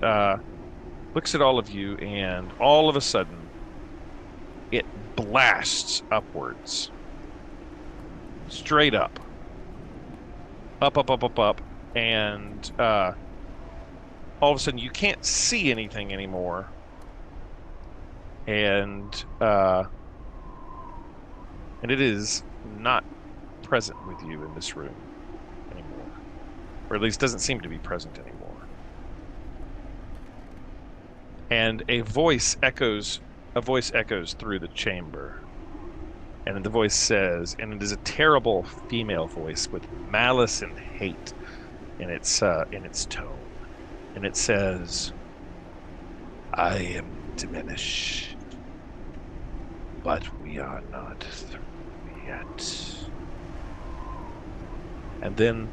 Speaker 1: looks at all of you, and all of a sudden, it blasts upwards. Straight up. Up, up, up, up, up. And all of a sudden, you can't see anything anymore. And it is not present with you in this room anymore, or at least doesn't seem to be present anymore. And a voice echoes through the chamber, and the voice says, and it is a terrible female voice with malice and hate in its tone, and it says, "I am diminished, but we are not through yet." And then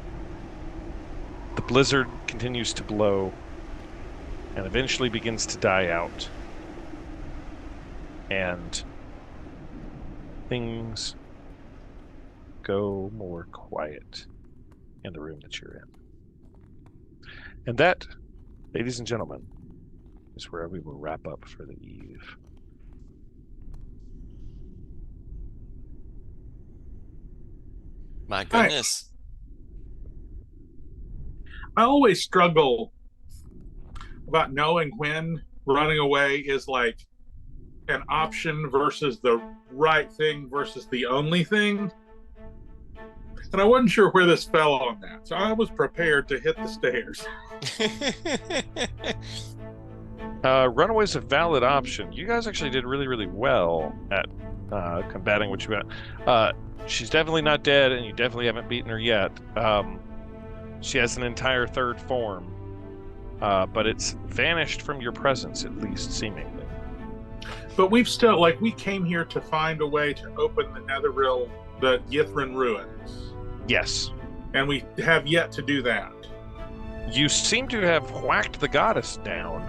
Speaker 1: the blizzard continues to blow and eventually begins to die out. And things go more quiet in the room that you're in. And that, ladies and gentlemen, is where we will wrap up for the eve.
Speaker 3: My goodness.
Speaker 2: I always struggle about knowing when running away is like an option versus the right thing versus the only thing. And I wasn't sure where this fell on that. So I was prepared to hit the stairs.
Speaker 1: Runaway's a valid option. You guys actually did really, really well at combating what you got. She's definitely not dead, and you definitely haven't beaten her yet. She has an entire third form, but it's vanished from your presence, at least seemingly.
Speaker 2: But we've still, like, we came here to find a way to open the Netherreal, the Yithrin ruins.
Speaker 1: Yes.
Speaker 2: And we have yet to do that.
Speaker 1: You seem to have whacked the goddess down.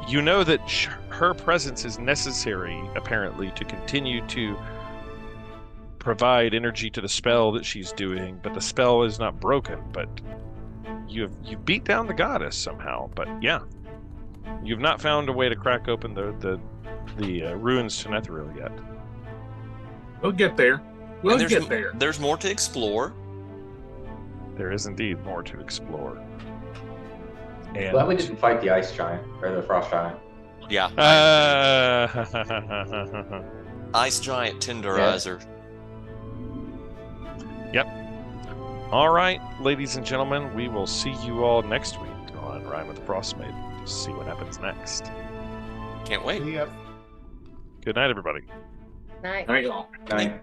Speaker 1: You know that her presence is necessary, apparently, to continue to provide energy to the spell that she's doing, but the spell is not broken. But you beat down the goddess somehow. But yeah, you've not found a way to crack open the ruins to Netherreal yet.
Speaker 2: We'll get there. We'll get there.
Speaker 3: There's more to explore.
Speaker 1: There is indeed more to explore. And
Speaker 4: Glad we didn't fight the ice giant or the frost giant.
Speaker 3: Yeah. Ice giant tenderizer.
Speaker 1: Yep. All right, ladies and gentlemen, we will see you all next week on Rime with the Frostmaiden to see what happens next.
Speaker 3: Can't wait.
Speaker 5: Yep.
Speaker 1: Good night, everybody.
Speaker 6: Night.
Speaker 2: All right, y'all.
Speaker 4: Night.